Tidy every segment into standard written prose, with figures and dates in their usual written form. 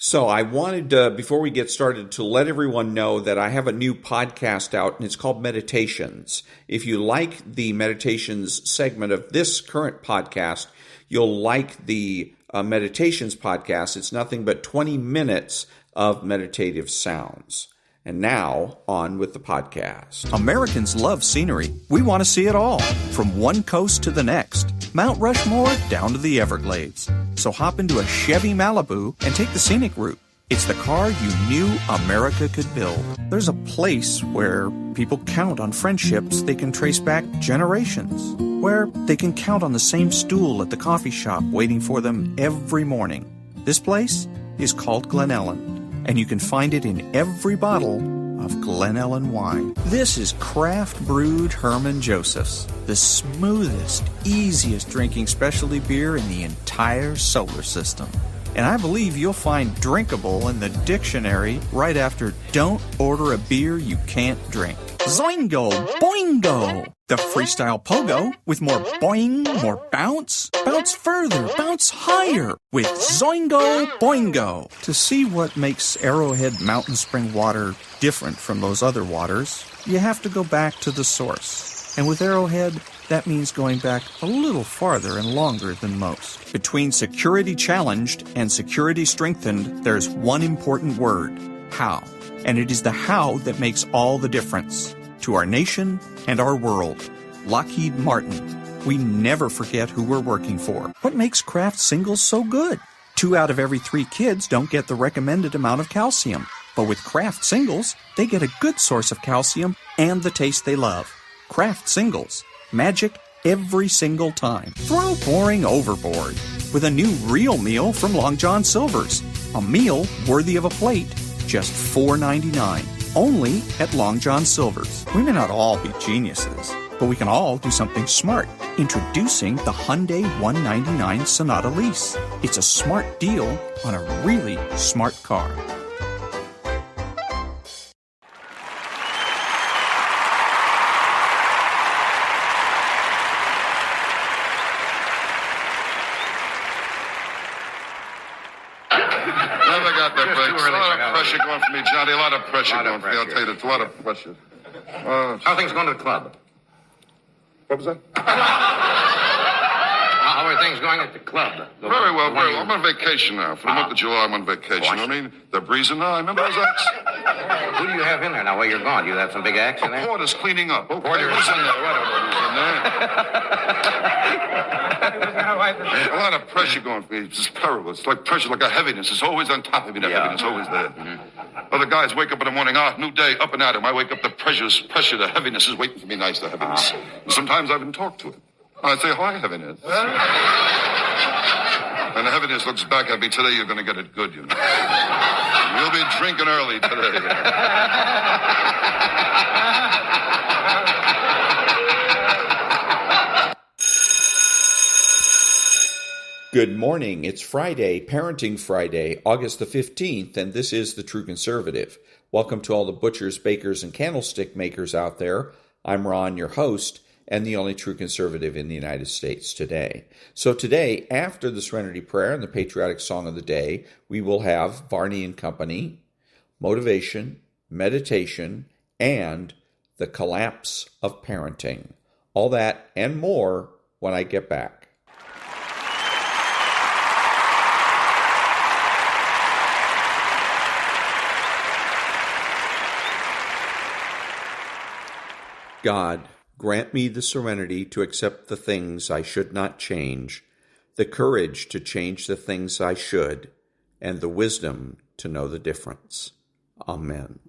So I wanted, before we get started, to let everyone know that I have a new podcast out, and it's called Meditations. If you like the Meditations segment of this current podcast, you'll like the Meditations podcast. It's nothing but 20 minutes of meditative sounds. And now, on with the podcast. Americans love scenery. We want to see it all, from one coast to the next, Mount Rushmore down to the Everglades. So hop into a Chevy Malibu and take the scenic route. It's the car you knew America could build. There's a place where people count on friendships they can trace back generations, where they can count on the same stool at the coffee shop waiting for them every morning. This place is called Glen Ellen, and you can find it in every bottle of Glen Ellen wine. This is craft brewed Herman Joseph's, the smoothest, easiest drinking specialty beer in the entire solar system. And I believe you'll find drinkable in the dictionary right after don't order a beer you can't drink. Zoingo! Boingo! The freestyle pogo with more boing, more bounce. Bounce further, bounce higher with Zoingo Boingo. To see what makes Arrowhead Mountain Spring water different from those other waters, you have to go back to the source. And with Arrowhead, that means going back a little farther and longer than most. Between security challenged and security strengthened, there's one important word: how. And it is the how that makes all the difference to our nation and our world. Lockheed Martin. We never forget who we're working for. What makes Kraft Singles so good? 2 out of every 3 kids don't get the recommended amount of calcium. But with Kraft Singles, they get a good source of calcium and the taste they love. Kraft Singles. Magic every single time. Throw boring overboard with a new real meal from Long John Silver's. A meal worthy of a plate. Just $4.99. Only at Long John Silver's. We may not all be geniuses, but we can all do something smart. Introducing the Hyundai 199 Sonata Lease. It's a smart deal on a really smart car. Pressure going for me, Johnny. A lot of pressure going for me. I'll tell you, it's a lot of pressure. How are things going to the club? What was that? How are things going at the club? Very well, very well. I'm on vacation now. For the month of July, I'm on vacation. You know what I mean? They're breezing now. Remember those acts? Who do you have in there now while you're gone? Do you have some big acts in there? Porter's cleaning up. Okay, Porter's who's in there? Who's in there? A lot of pressure going for me. It's just terrible. It's like pressure, like a heaviness. It's always on top of me, that heaviness, always there. Mm-hmm. Other guys wake up in the morning, new day, up and at 'em. I wake up, the pressure, the heaviness is waiting for me nice, the heaviness. And sometimes I even talk to it. I say, hi, heaviness. And the heaviness looks back at me, today you're going to get it good, you know. You'll be drinking early today. Good morning. It's Friday, Parenting Friday, August the 15th, and this is The True Conservative. Welcome to all the butchers, bakers, and candlestick makers out there. I'm Ron, your host, and the only true conservative in the United States today. So today, after the Serenity Prayer and the patriotic song of the day, we will have Varney and Company, motivation, meditation, and the collapse of parenting. All that and more when I get back. God, grant me the serenity to accept the things I should not change, the courage to change the things I should, and the wisdom to know the difference. Amen.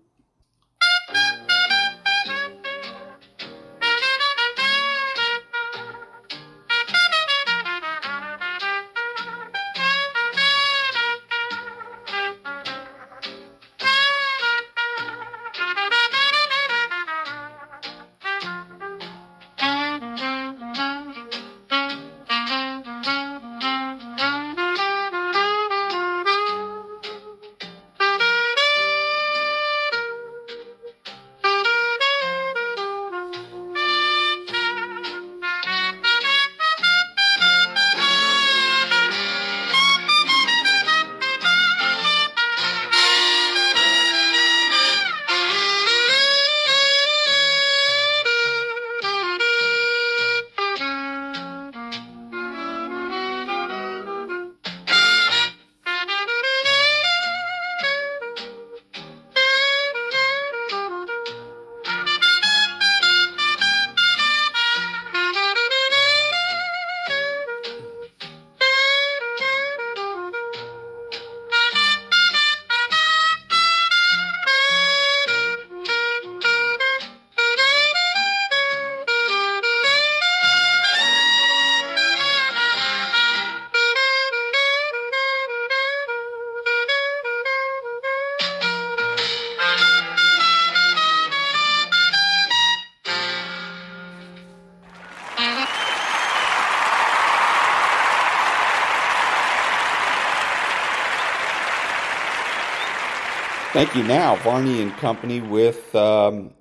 Thank you. Now, Varney and Company with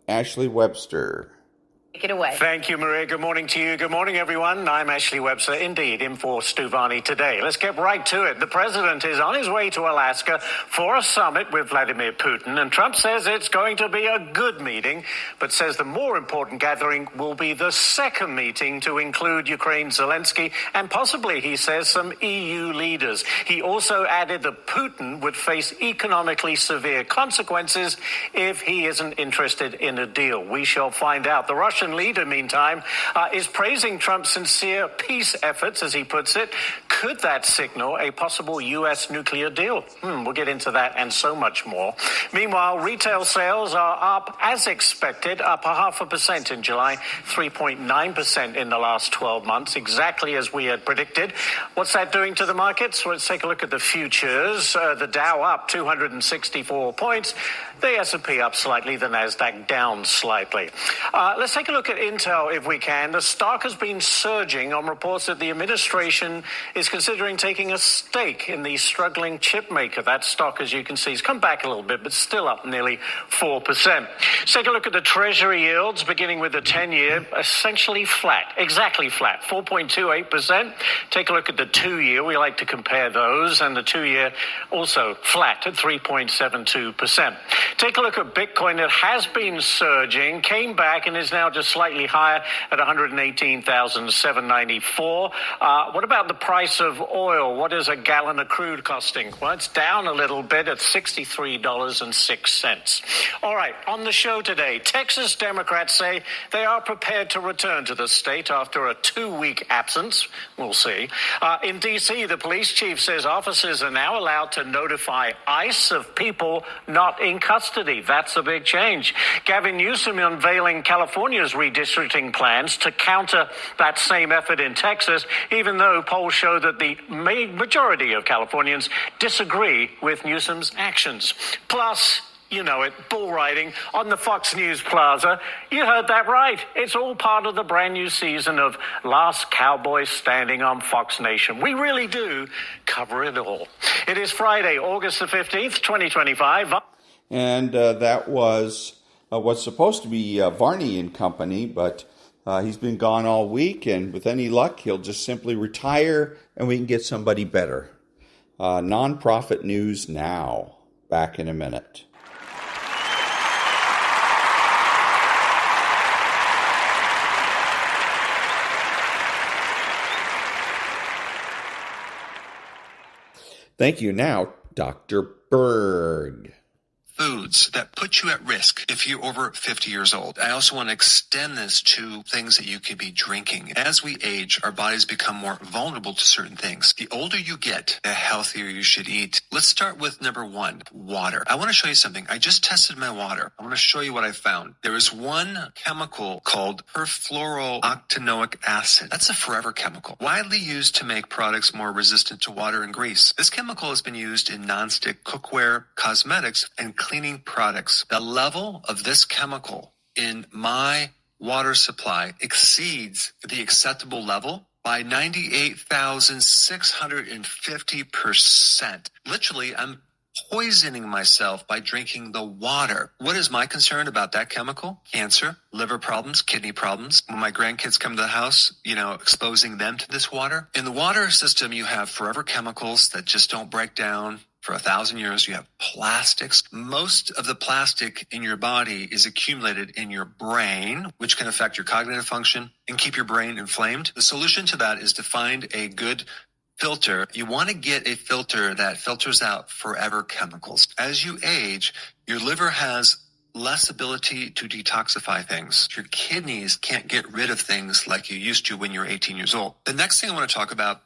Ashley Webster. Take it away. Thank you, Maria. Good morning to you. Good morning, everyone. I'm Ashley Webster, indeed, in for Stu Varney today. Let's get right to it. The president is on his way to Alaska for a summit with Vladimir Putin, and Trump says it's going to be a good meeting, but says the more important gathering will be the second meeting to include Ukraine's Zelensky and possibly, he says, some EU leaders. He also added that Putin would face economically severe consequences if he isn't interested in a deal. We shall find out. The Russian leader, meantime, is praising Trump's sincere peace efforts, as he puts it. Could that signal a possible U.S. nuclear deal? We'll get into that and so much more. Meanwhile, retail sales are up as expected, up 0.5% in July, 3.9% in the last 12 months, exactly as we had predicted. What's that doing to the markets? Well, let's take a look at the futures. The Dow up 264 points, the S&P up slightly, the Nasdaq down slightly. Let's take a look at Intel, if we can. The stock has been surging on reports that the administration is considering taking a stake in the struggling chip maker. That stock, as you can see, has come back a little bit, but still up nearly 4%. Let's take a look at the Treasury yields, beginning with the 10-year, essentially flat, exactly flat, 4.28%. Take a look at the 2-year. We like to compare those, and the 2-year also flat at 3.72%. Take a look at Bitcoin. It has been surging, came back, and is now just slightly higher at 118,794. What about the price of oil? What is a gallon of crude costing? Well, it's down a little bit at $63.06. All right, on the show today, Texas Democrats say they are prepared to return to the state after a 2-week absence. We'll see. In D.C., the police chief says officers are now allowed to notify ICE of people not in custody. That's a big change. Gavin Newsom unveiling California's redistricting plans to counter that same effort in Texas, even though polls show that the majority of Californians disagree with Newsom's actions. Plus, you know it, bull riding on the Fox News Plaza. You heard that right. It's all part of the brand new season of Last Cowboy Standing on Fox Nation. We really do cover it all. It is Friday, August the 15th, 2025. And that was what's supposed to be Varney and Company, but he's been gone all week, and with any luck, he'll just simply retire, and we can get somebody better. Nonprofit news now. Back in a minute. Thank you. Now, Dr. Berg. Foods that put you at risk if you're over 50 years old. I also want to extend this to things that you could be drinking. As we age, our bodies become more vulnerable to certain things. The older you get, the healthier you should eat. Let's start with number 1, water. I want to show you something. I just tested my water. I want to show you what I found. There is one chemical called perfluorooctanoic acid. That's a forever chemical, widely used to make products more resistant to water and grease. This chemical has been used in nonstick cookware, cosmetics, and cleaning products. The level of this chemical in my water supply exceeds the acceptable level by 98,650%. Literally, I'm poisoning myself by drinking the water. What is my concern about that chemical? Cancer, liver problems, kidney problems. When my grandkids come to the house, exposing them to this water. In the water system, you have forever chemicals that just don't break down. For 1,000 years, you have plastics. Most of the plastic in your body is accumulated in your brain, which can affect your cognitive function and keep your brain inflamed. The solution to that is to find a good filter. You want to get a filter that filters out forever chemicals. As you age, your liver has less ability to detoxify things. Your kidneys can't get rid of things like you used to when you're 18 years old. The next thing I want to talk about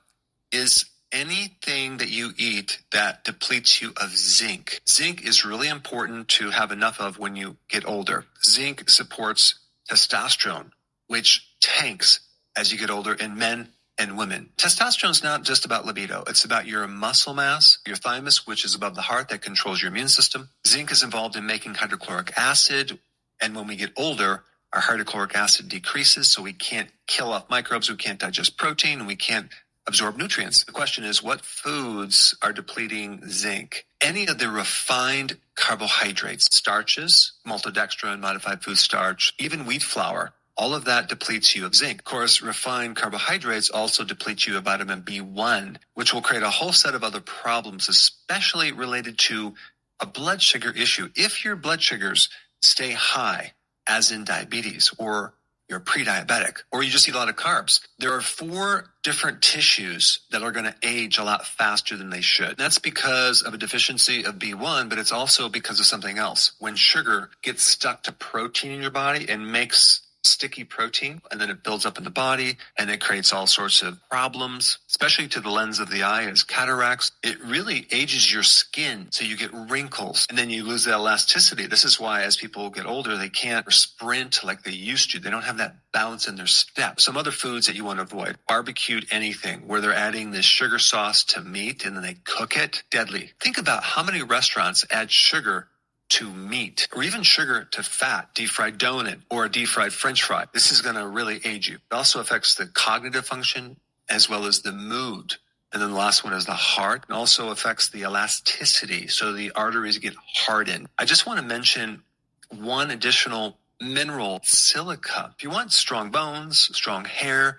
is anything that you eat that depletes you of zinc. Zinc is really important to have enough of when you get older. Zinc supports testosterone, which tanks as you get older in men and women. Testosterone is not just about libido. It's about your muscle mass, your thymus, which is above the heart that controls your immune system. Zinc is involved in making hydrochloric acid. And when we get older, our hydrochloric acid decreases, so we can't kill off microbes, we can't digest protein, and we can't absorb nutrients. The question is, what foods are depleting zinc? Any of the refined carbohydrates, starches, maltodextrin, modified food starch, even wheat flour, all of that depletes you of zinc. Of course, refined carbohydrates also deplete you of vitamin B1, which will create a whole set of other problems, especially related to a blood sugar issue. If your blood sugars stay high, as in diabetes, or you're pre-diabetic, or you just eat a lot of carbs, there are 4 different tissues that are going to age a lot faster than they should. That's because of a deficiency of B1, but it's also because of something else. When sugar gets stuck to protein in your body and makes sticky protein, and then it builds up in the body, and it creates all sorts of problems, especially to the lens of the eye as cataracts. It really ages your skin, so you get wrinkles, and then you lose the elasticity. This is why as people get older, they can't sprint like they used to. They don't have that bounce in their step. Some other foods that you want to avoid: barbecued anything, where they're adding this sugar sauce to meat and then they cook it. Deadly. Think about how many restaurants add sugar to meat, or even sugar to fat, deep fried donut or a deep fried French fry. This is going to really age you. It also affects the cognitive function as well as the mood. And then the last one is the heart. It also affects the elasticity, so the arteries get hardened. I just want to mention one additional mineral, silica. If you want strong bones, strong hair,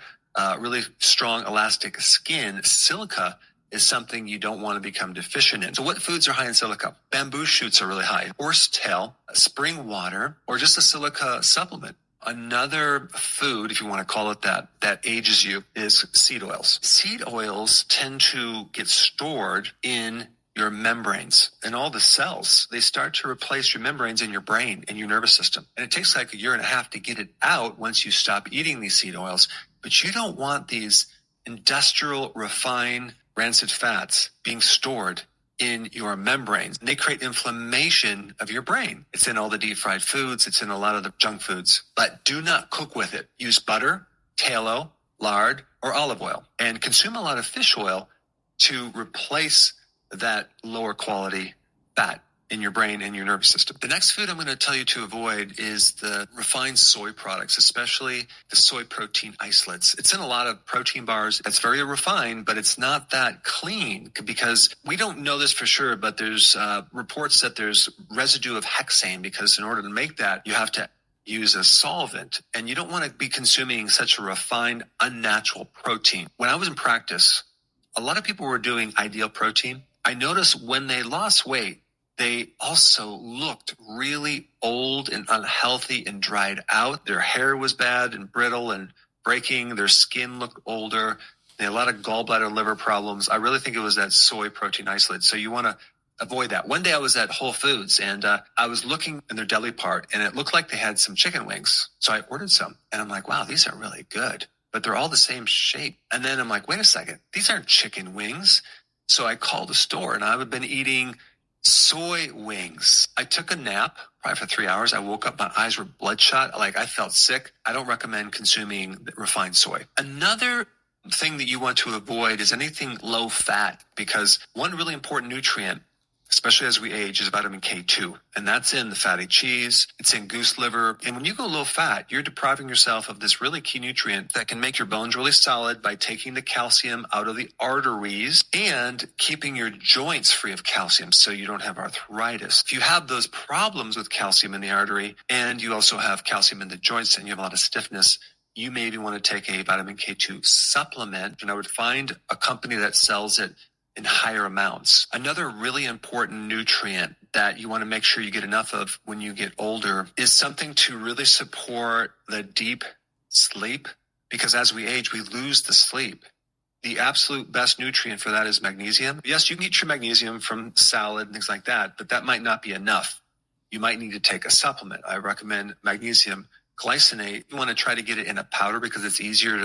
really strong elastic skin, silica is something you don't want to become deficient in. So what foods are high in silica? Bamboo shoots are really high. Horsetail, spring water, or just a silica supplement. Another food, if you want to call it that, that ages you is seed oils. Seed oils tend to get stored in your membranes and all the cells. They start to replace your membranes in your brain and your nervous system. And it takes like 1.5 years to get it out once you stop eating these seed oils. But you don't want these industrial, refined, rancid fats being stored in your membranes. They create inflammation of your brain. It's in all the deep fried foods. It's in a lot of the junk foods. But do not cook with it. Use butter, tallow, lard, or olive oil. And consume a lot of fish oil to replace that lower quality fat in your brain and your nervous system. The next food I'm going to tell you to avoid is the refined soy products, especially the soy protein isolates. It's in a lot of protein bars. It's very refined, but it's not that clean, because we don't know this for sure, but there's reports that there's residue of hexane, because in order to make that, you have to use a solvent, and you don't want to be consuming such a refined, unnatural protein. When I was in practice, a lot of people were doing ideal protein. I noticed when they lost weight, they also looked really old and unhealthy and dried out. Their hair was bad and brittle and breaking. Their skin looked older. They had a lot of gallbladder, liver problems. I really think it was that soy protein isolate. So you want to avoid that. One day I was at Whole Foods, and I was looking in their deli part, and it looked like they had some chicken wings. So I ordered some, and I'm like, wow, these are really good, but they're all the same shape. And then I'm like, wait a second, these aren't chicken wings. So I called the store, and I had been eating soy wings. I took a nap, probably for 3 hours. I woke up, my eyes were bloodshot. Like, I felt sick. I don't recommend consuming refined soy. Another thing that you want to avoid is anything low fat, because one really important nutrient, especially as we age, is vitamin K2. And that's in the fatty cheese. It's in goose liver. And when you go low fat, you're depriving yourself of this really key nutrient that can make your bones really solid by taking the calcium out of the arteries and keeping your joints free of calcium so you don't have arthritis. If you have those problems with calcium in the artery, and you also have calcium in the joints and you have a lot of stiffness, you maybe want to take a vitamin K2 supplement. And I would find a company that sells it in higher amounts. Another really important nutrient that you want to make sure you get enough of when you get older is something to really support the deep sleep, because as we age, we lose the sleep. The absolute best nutrient for that is magnesium. Yes, you can get your magnesium from salad and things like that, but that might not be enough. You might need to take a supplement. I recommend magnesium glycinate. You want to try to get it in a powder because it's easier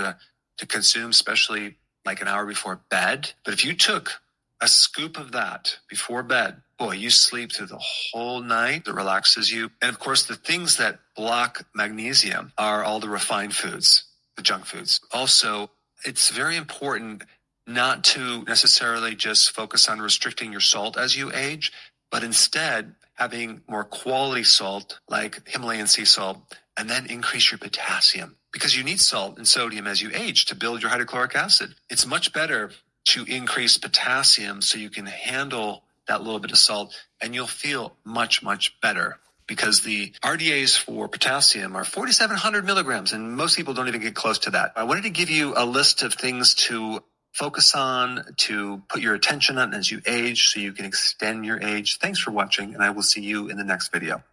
to consume, especially like an hour before bed. But if you took a scoop of that before bed, boy, you sleep through the whole night. It relaxes you. And of course, the things that block magnesium are all the refined foods, the junk foods. Also, it's very important not to necessarily just focus on restricting your salt as you age, but instead having more quality salt like Himalayan sea salt, and then increase your potassium because you need salt and sodium as you age to build your hydrochloric acid. It's much better to increase potassium so you can handle that little bit of salt, and you'll feel much, much better because the RDAs for potassium are 4,700 milligrams, and most people don't even get close to that. I wanted to give you a list of things to focus on, to put your attention on as you age so you can extend your age. Thanks for watching, and I will see you in the next video.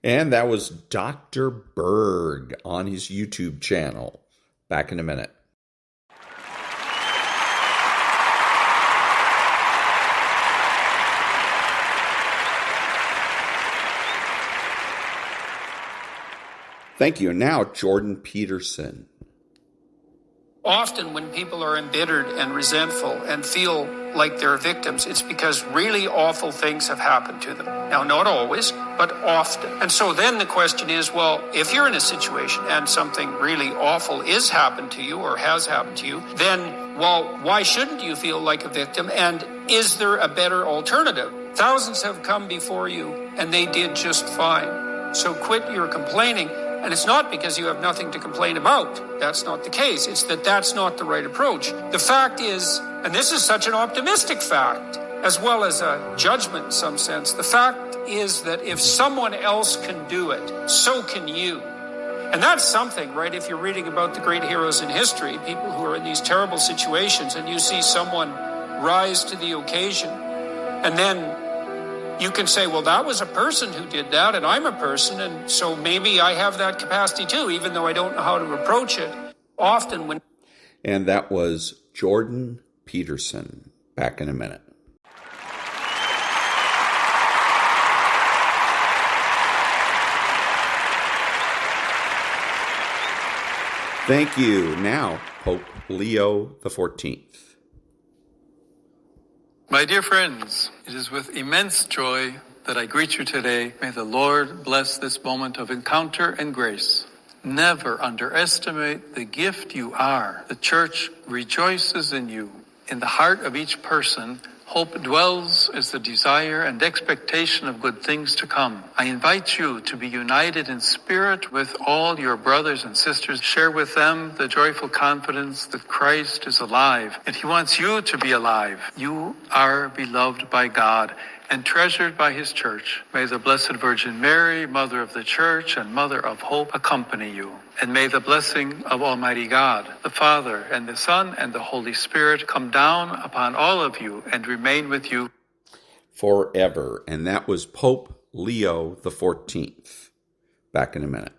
And that was Dr. Berg on his YouTube channel. Back in a minute. Thank you. And now, Jordan Peterson. Often when people are embittered and resentful and feel like they're victims, it's because really awful things have happened to them. Now, not always, but often. And so then the question is, well, if you're in a situation and something really awful is happened to you or has happened to you, then, well, why shouldn't you feel like a victim? And is there a better alternative? Thousands have come before you and they did just fine. So quit your complaining. And it's not because you have nothing to complain about. That's not the case. It's that that's not the right approach. The fact is, and this is such an optimistic fact, as well as a judgment in some sense, the fact is that if someone else can do it, so can you. And that's something, right? If you're reading about the great heroes in history, people who are in these terrible situations, and you see someone rise to the occasion, and then you can say, well, that was a person who did that, and I'm a person, and so maybe I have that capacity too, even though I don't know how to approach it. Often when... And that was Jordan Peterson. Back in a minute. Thank you. Now, Pope Leo XIV. My dear friends, it is with immense joy that I greet you today. May the Lord bless this moment of encounter and grace. Never underestimate the gift you are. The Church rejoices in you. In the heart of each person, hope dwells as the desire and expectation of good things to come. I invite you to be united in spirit with all your brothers and sisters. Share with them the joyful confidence that Christ is alive, and he wants you to be alive. You are beloved by God and treasured by his Church. May the Blessed Virgin Mary, Mother of the Church and Mother of Hope, accompany you. And may the blessing of Almighty God, the Father and the Son and the Holy Spirit come down upon all of you and remain with you forever. And that was Pope Leo XIV. Back in a minute.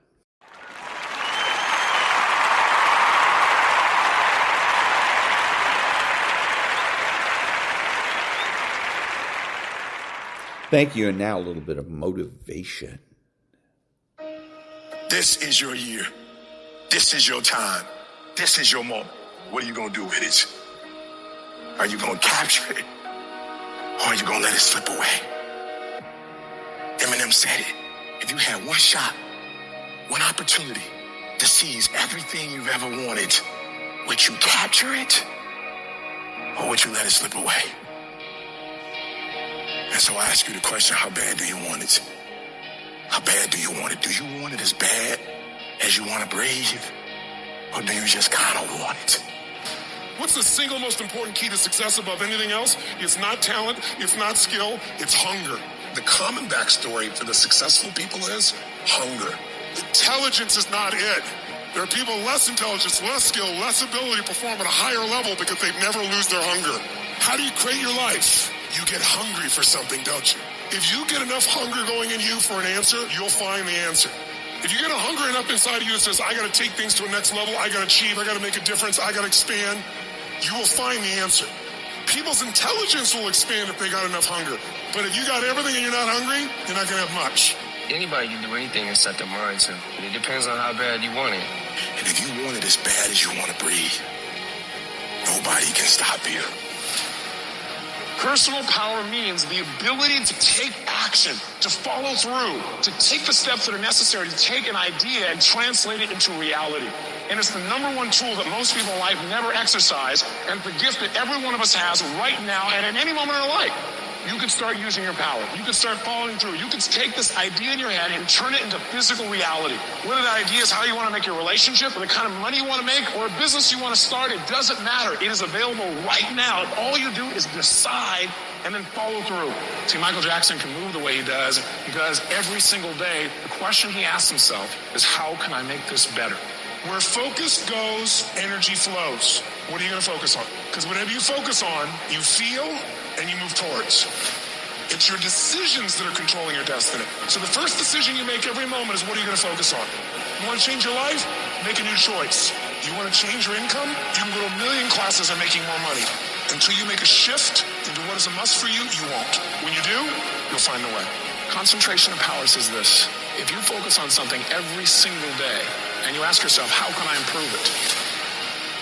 Thank you. And now a little bit of motivation. This is your year. This is your time. This is your moment. What are you going to do with it? Are you going to capture it? Or are you going to let it slip away? Eminem said it. If you had one shot, one opportunity to seize everything you've ever wanted, would you capture it? Or would you let it slip away? And so I ask you the question, how bad do you want it? How bad do you want it? Do you want it as bad as you want to breathe? Or do you just kind of want it? What's the single most important key to success above anything else? It's not talent, it's not skill, it's hunger. The common backstory for the successful people is hunger. Intelligence is not it. There are people less intelligence, less skill, less ability to perform at a higher level because they've never lose their hunger. How do you create your life? You get hungry for something, don't you? If you get enough hunger going in you for an answer, you'll find the answer. If you get a hunger enough inside of you that says, I got to take things to a next level, I got to achieve, I got to make a difference, I got to expand, you will find the answer. People's intelligence will expand if they got enough hunger. But if you got everything and you're not hungry, you're not going to have much. Anybody can do anything and set their mind to. It depends on how bad you want it. And if you want it as bad as you want to breathe, nobody can stop you. Personal power means the ability to take action, to follow through, to take the steps that are necessary to take an idea and translate it into reality. And it's the number one tool that most people in life never exercise, and the gift that every one of us has right now and at any moment in our life. You could start using your power. You could start following through. You could take this idea in your head and turn it into physical reality. Whether the idea is how you want to make your relationship, or the kind of money you want to make, or a business you want to start, it doesn't matter. It is available right now. All you do is decide and then follow through. See, Michael Jackson can move the way he does because every single day, the question he asks himself is, how can I make this better? Where focus goes, energy flows. What are you going to focus on? Because whatever you focus on, you feel and you move towards. It's your decisions that are controlling your destiny. So the first decision you make every moment is, what are you going to focus on? You want to change your life? Make a new choice. You want to change your income? You can go to 1 million classes on making more money. Until you make a shift into what is a must for you, you won't. When you do, you'll find the way. Concentration of power says this. If you focus on something every single day and you ask yourself, how can I improve it?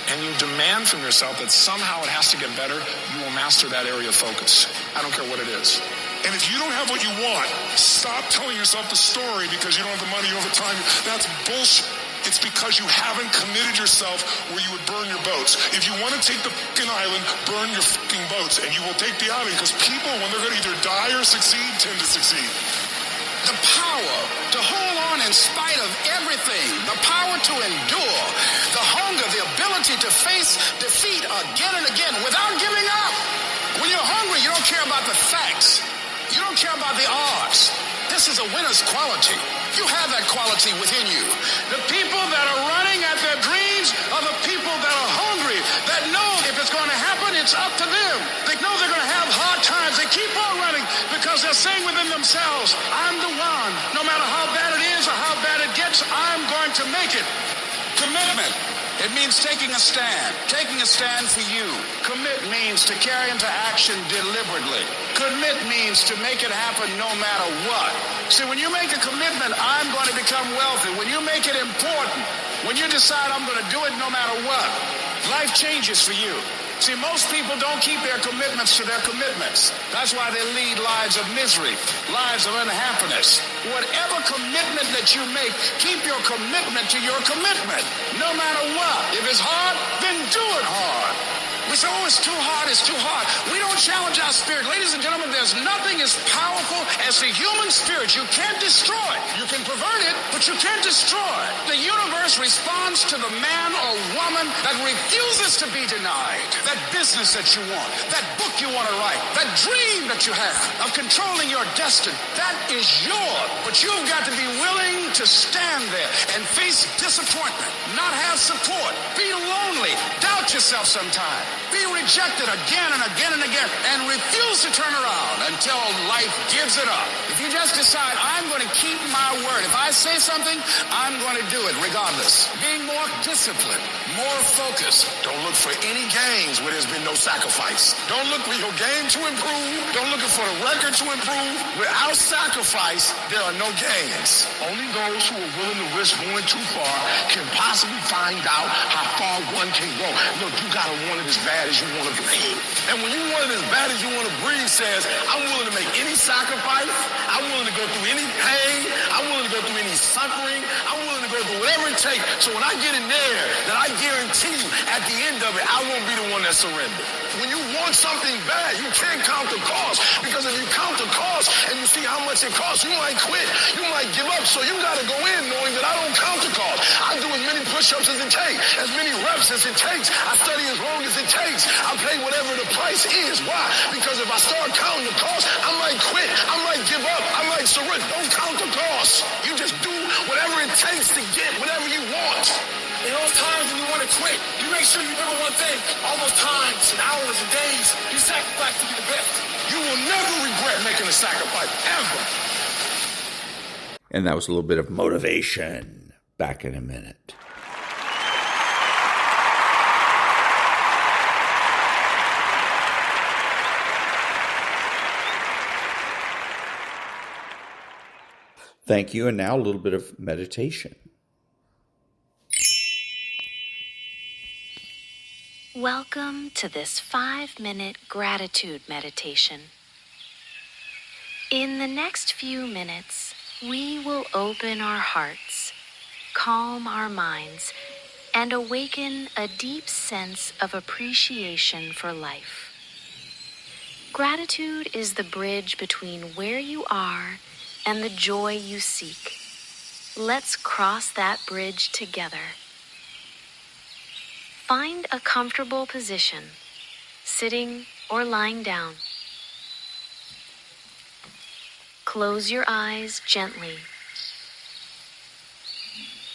And you demand from yourself that somehow it has to get better, you will master that area of focus. I don't care what it is. And if you don't have what you want, stop telling yourself the story because you don't have the money over time. That's bullshit. It's because you haven't committed yourself where you would burn your boats. If you want to take the fucking island, burn your fucking boats, and you will take the island, because people, when they're going to either die or succeed, tend to succeed. The power to hold on in spite of everything, the power to endure, the hunger, the ability to face defeat again and again without giving up. When you're hungry, you don't care about the facts. You don't care about the odds. This is a winner's quality. You have that quality within you. The people that are running at their dreams are the people that are hungry, that know if it's going to happen, it's up to them. They know they're going to have hard times. They keep on running because they're saying within themselves, I'm the one. No matter how bad it is or how bad it gets, I'm going to make it. Commitment. It means taking a stand for you. Commit means to carry into action deliberately. Commit means to make it happen no matter what. See, when you make a commitment, I'm going to become wealthy. When you make it important, when you decide I'm going to do it no matter what, life changes for you. See, most people don't keep their commitments to their commitments. That's why they lead lives of misery, lives of unhappiness. Whatever commitment that you make, keep your commitment to your commitment, no matter what. If it's hard, then do it hard. We say, oh, it's too hard, it's too hard. We don't challenge our spirit. Ladies and gentlemen, there's nothing as powerful as the human spirit. You can't destroy it. You can pervert it, but you can't destroy it. The universe responds to the man or woman that refuses to be denied. That business that you want, that book you want to write, that dream that you have of controlling your destiny, that is yours. But you've got to be willing to stand there and face disappointment, not have support, be lonely, doubt yourself sometimes. Be rejected again and again and again and refuse to turn around until life gives it up. If you just decide, I'm going to keep my word. If I say something, I'm going to do it regardless. Being more disciplined, more focused. Don't look for any gains where there's been no sacrifice. Don't look for your game to improve. Don't look for the record to improve. Without sacrifice, there are no gains. Only those who are willing to risk going too far can possibly find out how far one can go. Look, you got to want it as bad as you want to breathe. And when you want it as bad as you want to breathe says, I'm willing to make any sacrifice. I'm willing to go through any pain. I'm willing to go through any suffering. I'm willing to go through whatever it takes. So when I get in there, then I guarantee you at the end of it, I won't be the one that surrenders. When you want something bad, you can't count the cost. Because if you count the cost and you see how much it costs, you might quit. You might give up. So you got to go in knowing that I don't count the cost. I do as many push-ups as it takes, as many reps as it takes. I study as long as it takes. I pay whatever the price is. Why? Because if I start counting the cost, I might quit. I might give up. I might surrender. Don't count the cost. You just do whatever it takes to get whatever you want. In those times when you want to quit, you make sure you remember one thing. All those times and hours and days you sacrifice to be the best. You will never regret making a sacrifice, ever. And that was a little bit of motivation. Back in a minute. Thank you. And now a little bit of meditation. Welcome to this 5-minute gratitude meditation. In the next few minutes, we will open our hearts, calm our minds, and awaken a deep sense of appreciation for life. Gratitude is the bridge between where you are and the joy you seek. Let's cross that bridge together. Find a comfortable position, sitting or lying down. Close your eyes gently.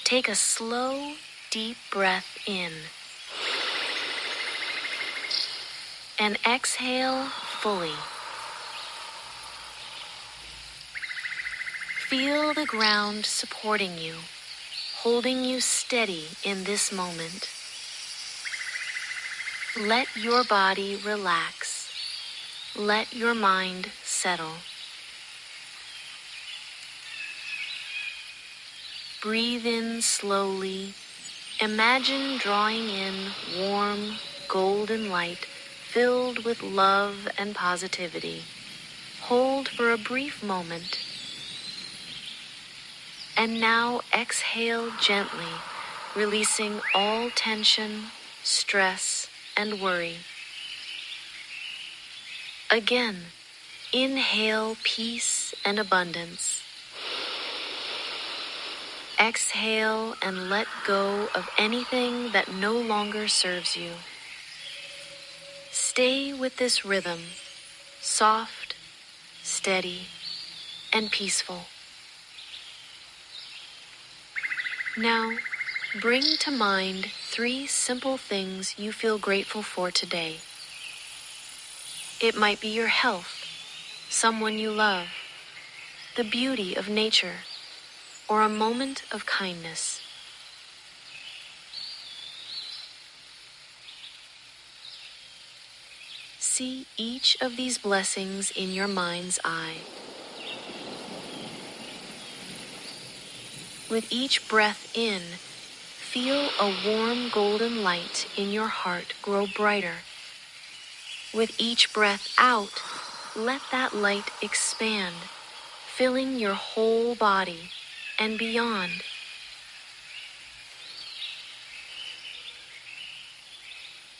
Take a slow, deep breath in. And exhale fully. Feel the ground supporting you, holding you steady in this moment. Let your body relax. Let your mind settle. Breathe in slowly. Imagine drawing in warm, golden light filled with love and positivity. Hold for a brief moment. And now exhale gently, releasing all tension, stress, and worry. Again, inhale peace and abundance. Exhale and let go of anything that no longer serves you. Stay with this rhythm, soft, steady, and peaceful. Now, bring to mind 3 simple things you feel grateful for today. It might be your health, someone you love, the beauty of nature, or a moment of kindness. See each of these blessings in your mind's eye. With each breath in, feel a warm golden light in your heart grow brighter. With each breath out, let that light expand, filling your whole body and beyond.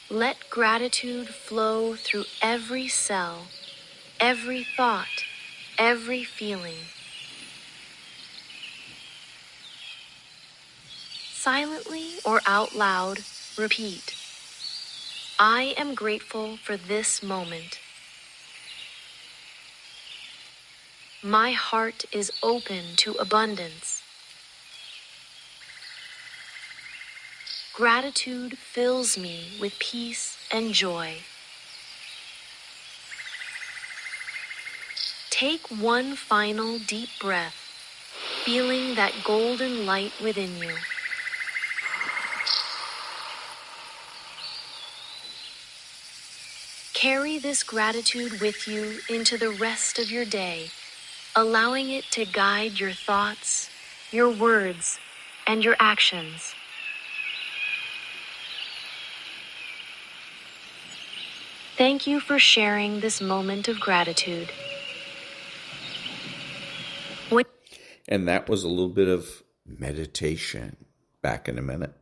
Let gratitude flow through every cell, every thought, every feeling. Silently or out loud, repeat, I am grateful for this moment. My heart is open to abundance. Gratitude fills me with peace and joy. Take one final deep breath, feeling that golden light within you. Carry this gratitude with you into the rest of your day, allowing it to guide your thoughts, your words, and your actions. Thank you for sharing this moment of gratitude. And that was a little bit of meditation. Back in a minute.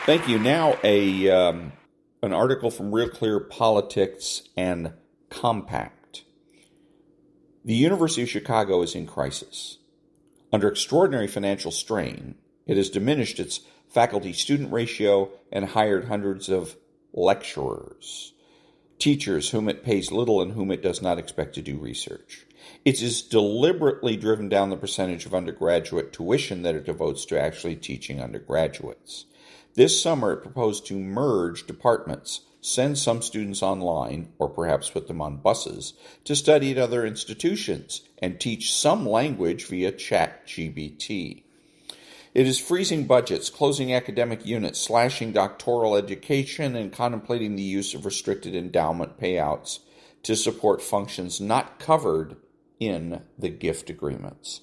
Thank you. Now an article from Real Clear Politics and Compact. The University of Chicago is in crisis. Under extraordinary financial strain, it has diminished its faculty-student ratio and hired hundreds of lecturers, teachers whom it pays little and whom it does not expect to do research. It has deliberately driven down the percentage of undergraduate tuition that it devotes to actually teaching undergraduates. This summer, it proposed to merge departments, send some students online, or perhaps put them on buses, to study at other institutions and teach some language via ChatGPT. It is freezing budgets, closing academic units, slashing doctoral education, and contemplating the use of restricted endowment payouts to support functions not covered in the gift agreements.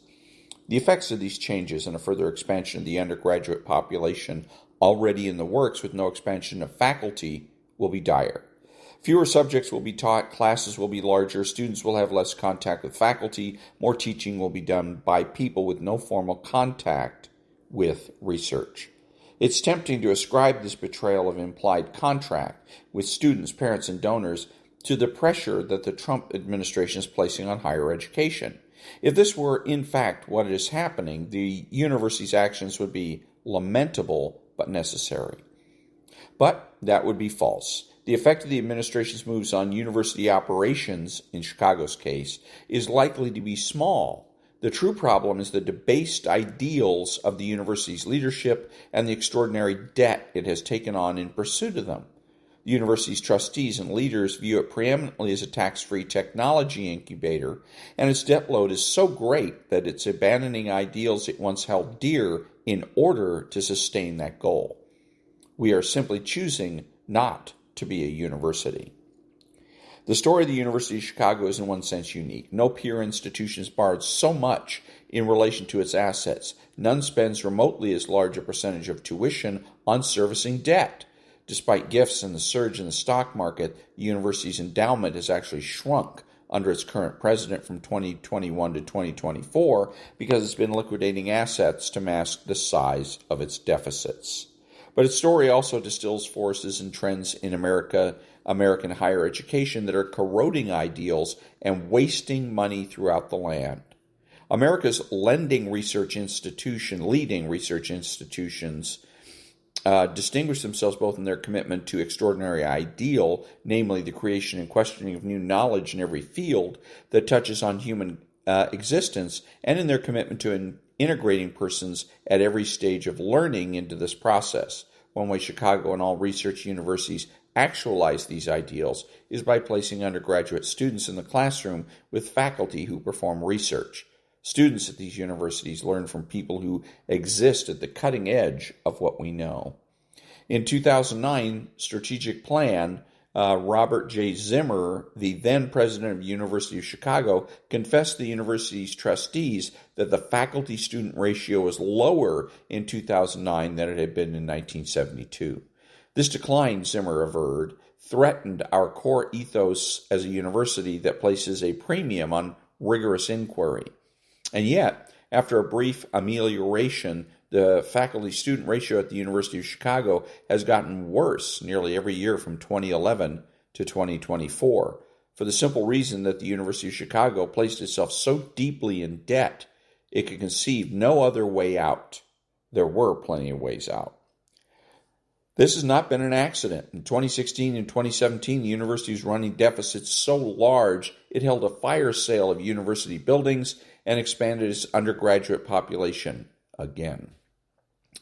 The effects of these changes and a further expansion of the undergraduate population already in the works with no expansion of faculty will be dire. Fewer subjects will be taught, classes will be larger, students will have less contact with faculty, more teaching will be done by people with no formal contact with research. It's tempting to ascribe this betrayal of implied contract with students, parents, and donors to the pressure that the Trump administration is placing on higher education. If this were, in fact, what is happening, the university's actions would be lamentable but necessary. But that would be false. The effect of the administration's moves on university operations, in Chicago's case, is likely to be small. The true problem is the debased ideals of the university's leadership and the extraordinary debt it has taken on in pursuit of them. The university's trustees and leaders view it preeminently as a tax-free technology incubator, and its debt load is so great that it's abandoning ideals it once held dear in order to sustain that goal. We are simply choosing not to be a university. The story of the University of Chicago is in one sense unique. No peer institution has borrowed so much in relation to its assets. None spends remotely as large a percentage of tuition on servicing debt. Despite gifts and the surge in the stock market, the university's endowment has actually shrunk under its current president from 2021 to 2024 because it's been liquidating assets to mask the size of its deficits. But its story also distills forces and trends in American higher education that are corroding ideals and wasting money throughout the land. America's leading research institutions distinguish themselves both in their commitment to extraordinary ideal, namely the creation and questioning of new knowledge in every field that touches on human existence, and in their commitment to integrating persons at every stage of learning into this process. One way Chicago and all research universities actualize these ideals is by placing undergraduate students in the classroom with faculty who perform research. Students at these universities learn from people who exist at the cutting edge of what we know. In 2009 strategic plan, Robert J. Zimmer, the then president of the University of Chicago, confessed to the university's trustees that the faculty-student ratio was lower in 2009 than it had been in 1972. This decline, Zimmer averred, threatened our core ethos as a university that places a premium on rigorous inquiry. And yet, after a brief amelioration, the faculty-student ratio at the University of Chicago has gotten worse nearly every year from 2011 to 2024, for the simple reason that the University of Chicago placed itself so deeply in debt, it could conceive no other way out. There were plenty of ways out. This has not been an accident. In 2016 and 2017, the university was running deficits so large it held a fire sale of university buildings and expanded its undergraduate population again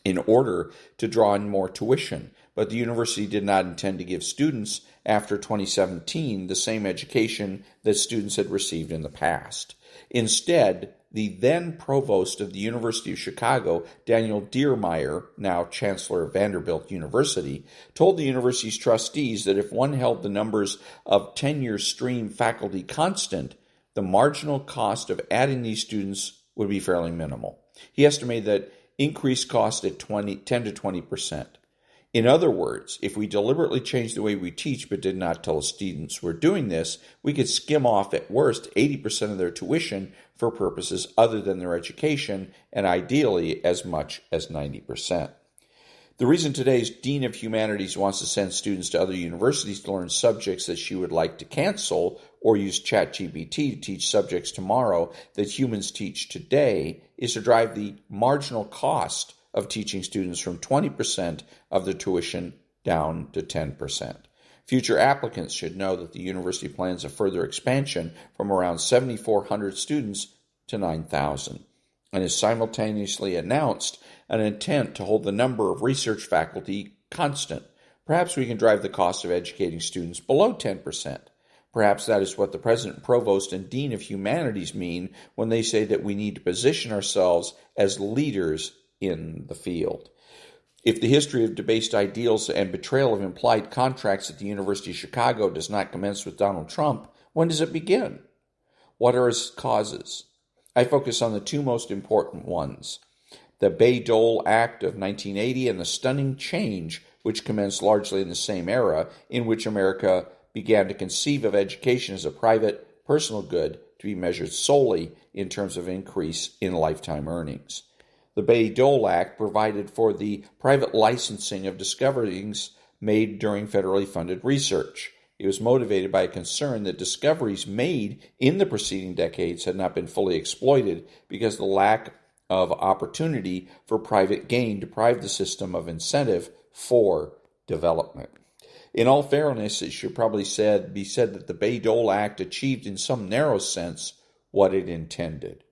in order to draw in more tuition. But the university did not intend to give students after 2017 the same education that students had received in the past. Instead, the then provost of the University of Chicago, Daniel Diermeyer, now Chancellor of Vanderbilt University, told the university's trustees that if one held the numbers of tenure stream faculty constant, the marginal cost of adding these students would be fairly minimal. He estimated that increased cost at 10 to 20%. In other words, if we deliberately changed the way we teach but did not tell students we're doing this, we could skim off at worst 80% of their tuition for purposes other than their education, and ideally as much as 90%. The reason today's Dean of Humanities wants to send students to other universities to learn subjects that she would like to cancel or use ChatGPT to teach subjects tomorrow that humans teach today is to drive the marginal cost of teaching students from 20% of the tuition down to 10%. Future applicants should know that the university plans a further expansion from around 7,400 students to 9,000, and has simultaneously announced an intent to hold the number of research faculty constant. Perhaps we can drive the cost of educating students below 10%. Perhaps that is what the president, provost, and dean of humanities mean when they say that we need to position ourselves as leaders in the field. If the history of debased ideals and betrayal of implied contracts at the University of Chicago does not commence with Donald Trump, when does it begin? What are its causes? I focus on the two most important ones: the Bayh-Dole Act of 1980 and the stunning change which commenced largely in the same era in which America began to conceive of education as a private, personal good to be measured solely in terms of increase in lifetime earnings. The Bayh-Dole Act provided for the private licensing of discoveries made during federally funded research. It was motivated by a concern that discoveries made in the preceding decades had not been fully exploited because the lack of opportunity for private gain deprived the system of incentive for development. In all fairness, it should probably be said that the Bayh-Dole Act achieved in some narrow sense what it intended.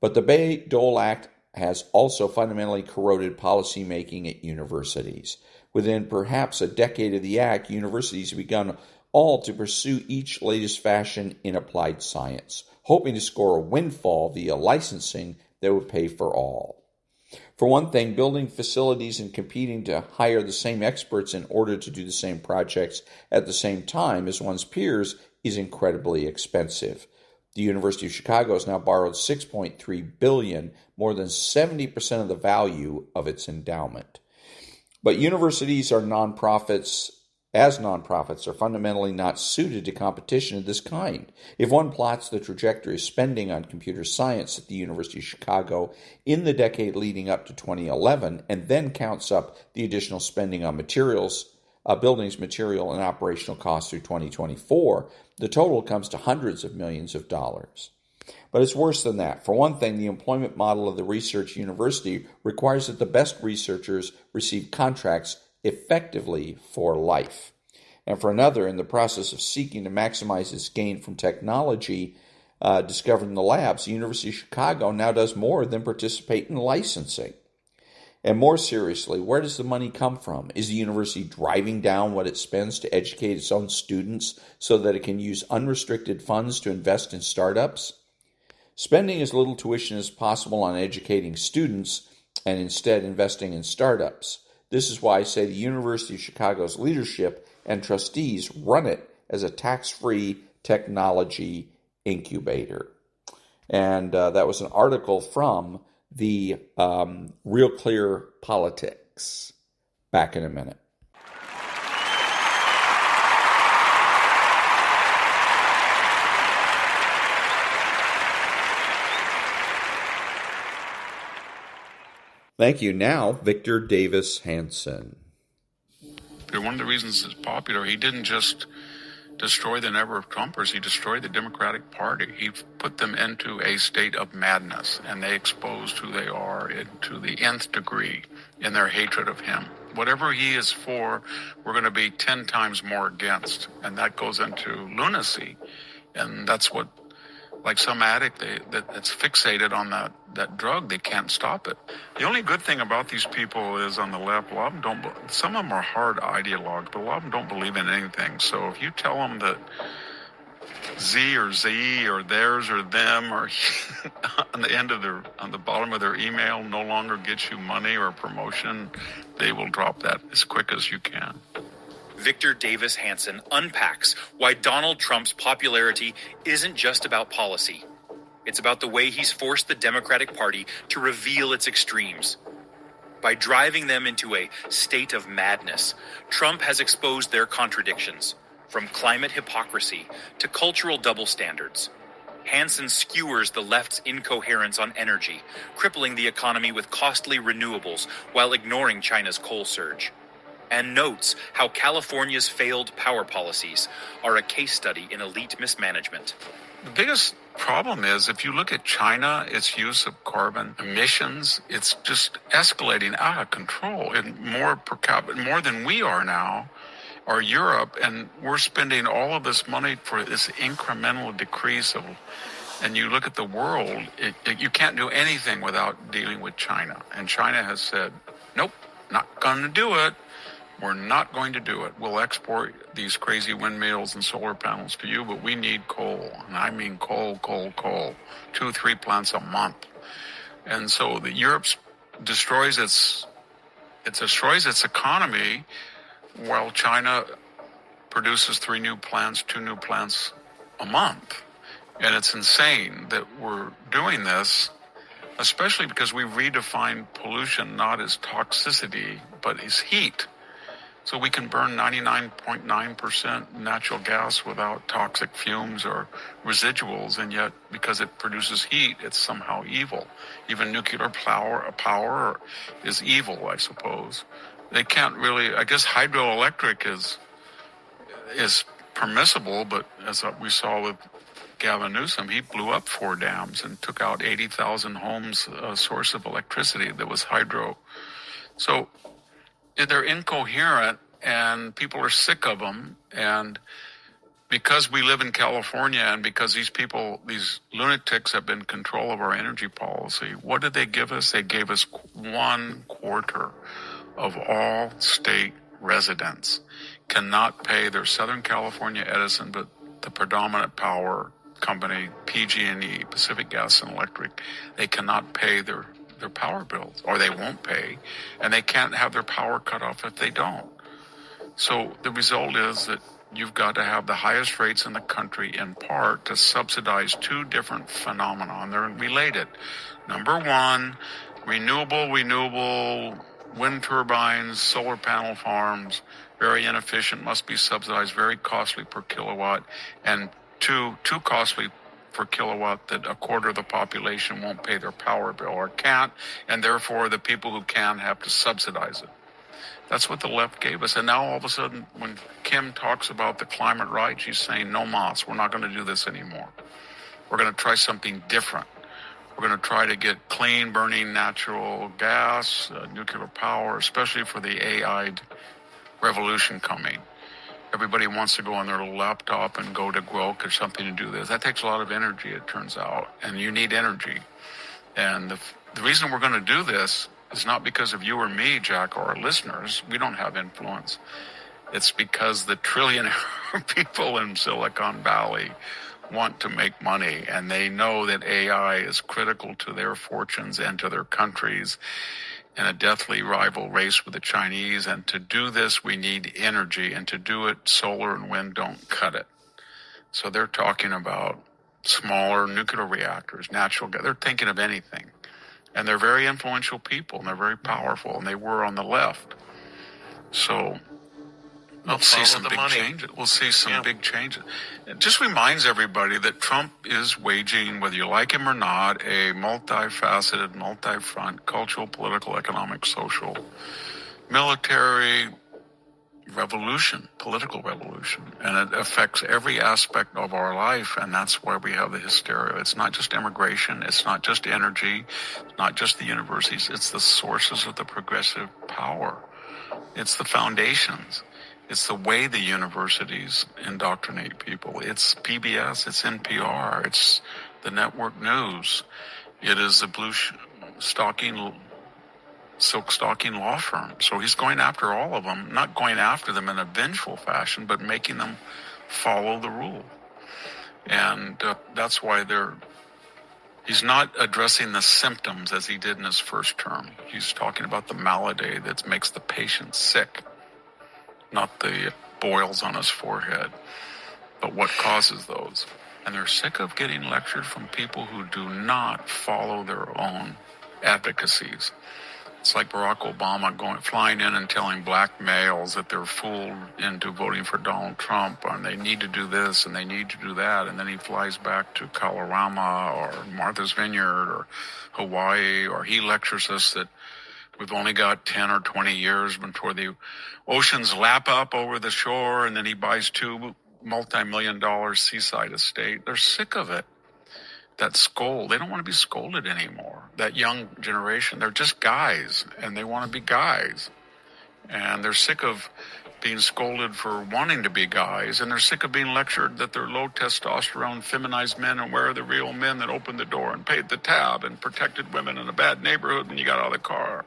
But the Bayh-Dole Act has also fundamentally corroded policymaking at universities. Within perhaps a decade of the act, universities have begun all to pursue each latest fashion in applied science, hoping to score a windfall via licensing that would pay for all. For one thing, building facilities and competing to hire the same experts in order to do the same projects at the same time as one's peers is incredibly expensive. The University of Chicago has now borrowed $6.3 billion, more than 70% of the value of its endowment. But universities are nonprofits are fundamentally not suited to competition of this kind. If one plots the trajectory of spending on computer science at the University of Chicago in the decade leading up to 2011, and then counts up the additional spending on materials, buildings, material, and operational costs through 2024, the total comes to hundreds of millions of dollars. But it's worse than that. For one thing, the employment model of the research university requires that the best researchers receive contracts effectively for life. And for another, in the process of seeking to maximize its gain from technology discovered in the labs, the University of Chicago now does more than participate in licensing. And more seriously, where does the money come from? Is the university driving down what it spends to educate its own students so that it can use unrestricted funds to invest in startups? Spending as little tuition as possible on educating students and instead investing in startups. This is why I say the University of Chicago's leadership and trustees run it as a tax-free technology incubator. And that was an article from the Real Clear Politics. Back in a minute. Thank you. Now, Victor Davis Hanson. One of the reasons it's popular, he didn't just destroy the number of Trumpers, he destroyed the Democratic Party. He put them into a state of madness, and they exposed who they are to the nth degree in their hatred of him. Whatever he is for, we're going to be 10 times more against, and that goes into lunacy. And that's what, like some addict that's fixated on that drug, they can't stop it. The only good thing about these people is on the left, some of them are hard ideologues, but a lot of them don't believe in anything. So if you tell them that Z or theirs or them or on the bottom of their email no longer gets you money or promotion, they will drop that as quick as you can. Victor Davis Hanson unpacks why Donald Trump's popularity isn't just about policy. It's about the way he's forced the Democratic Party to reveal its extremes. By driving them into a state of madness, Trump has exposed their contradictions, from climate hypocrisy to cultural double standards. Hanson skewers the left's incoherence on energy, crippling the economy with costly renewables while ignoring China's coal surge. And notes how California's failed power policies are a case study in elite mismanagement. The biggest problem is if you look at China, its use of carbon emissions, it's just escalating out of control, and more per capita, more than we are now, or Europe, and we're spending all of this money for this incremental decrease of. And you look at the world, you can't do anything without dealing with China. And China has said, nope, not going to do it. We're not going to do it. We'll export these crazy windmills and solar panels to you, but we need coal. And I mean coal. 2-3 plants a month. And so Europe destroys its economy while China produces 2 new plants a month. And it's insane that we're doing this, especially because we redefine pollution not as toxicity, but as heat. So we can burn 99.9% natural gas without toxic fumes or residuals, and yet because it produces heat, it's somehow evil. Even nuclear power is evil, I suppose. They can't really, I guess hydroelectric is permissible, but as we saw with Gavin Newsom, he blew up 4 dams and took out 80,000 homes' source of electricity that was hydro. So they're incoherent, and people are sick of them. And because we live in California, and because these lunatics have been in control of our energy policy, what did they give us? They gave us 1/4 of all state residents cannot pay their Southern California Edison, but the predominant power company, PG&E, Pacific Gas and Electric, they cannot pay their power bills, or they won't pay, and they can't have their power cut off if they don't. So the result is that you've got to have the highest rates in the country, in part to subsidize 2 different phenomena, and they're related. Number one, renewable wind turbines, solar panel farms, very inefficient, must be subsidized, very costly per kilowatt, and too costly per kilowatt that 1/4 of the population won't pay their power bill or can't, and therefore the people who can have to subsidize it. That's what the left gave us. And now all of a sudden, when Kim talks about the climate right, she's saying, no mas, we're not going to do this anymore. We're going to try something different. We're going to try to get clean burning natural gas, nuclear power, especially for the AI revolution coming. Everybody wants to go on their little laptop and go to Grok or something to do this. That takes a lot of energy, it turns out, and you need energy. And the reason we're going to do this is not because of you or me, Jack, or our listeners. We don't have influence. It's because the trillionaire people in Silicon Valley want to make money, and they know that AI is critical to their fortunes and to their countries in a deathly rival race with the Chinese. And to do this, we need energy, and to do it, solar and wind don't cut it. So they're talking about smaller nuclear reactors, natural gas. They're thinking of anything. And they're very influential people, and they're very powerful, and they were on the left. So we'll see some big changes. We'll see some big changes. It just reminds everybody that Trump is waging, whether you like him or not, a multifaceted, multi-front cultural, political, economic, social, military revolution, political revolution. And it affects every aspect of our life, and that's why we have the hysteria. It's not just immigration. It's not just energy. It's not just the universities. It's the sources of the progressive power. It's the foundations. It's the way the universities indoctrinate people. It's PBS, it's NPR, it's the network news. It is the silk stocking law firm. So he's going after all of them, not going after them in a vengeful fashion, but making them follow the rule. And that's why he's not addressing the symptoms as he did in his first term. He's talking about the malady that makes the patient sick. Not the boils on his forehead, but what causes those. And they're sick of getting lectured from people who do not follow their own advocacies. It's like Barack Obama flying in and telling black males that they're fooled into voting for Donald Trump, and they need to do this and they need to do that, and then he flies back to Colorado or Martha's Vineyard or Hawaii, or he lectures us that we've only got 10 or 20 years before the oceans lap up over the shore, and then he buys 2 multi-million-dollar seaside estate. They're sick of it. That scold. They don't want to be scolded anymore. That young generation, they're just guys, and they want to be guys. And they're sick of being scolded for wanting to be guys, and they're sick of being lectured that they're low testosterone, feminized men, and where are the real men that opened the door and paid the tab and protected women in a bad neighborhood when you got out of the car.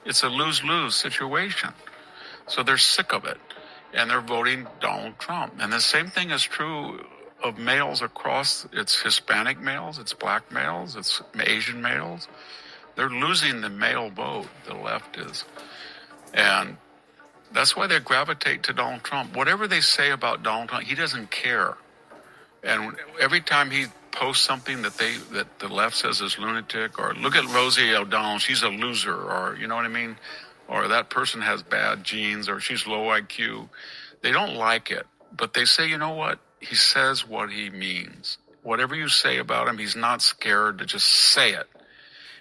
It's a lose-lose situation. So they're sick of it, and they're voting Donald Trump. And the same thing is true of males across. It's Hispanic males, it's black males, it's Asian males. They're losing the male vote, the left is. And that's why they gravitate to Donald Trump. Whatever they say about Donald Trump, he doesn't care. And every time he posts something that the left says is lunatic, or look at Rosie O'Donnell, she's a loser, or you know what I mean? or that person has bad genes, or she's low IQ. They don't like it, but they say, you know what? He says what he means. Whatever you say about him, he's not scared to just say it.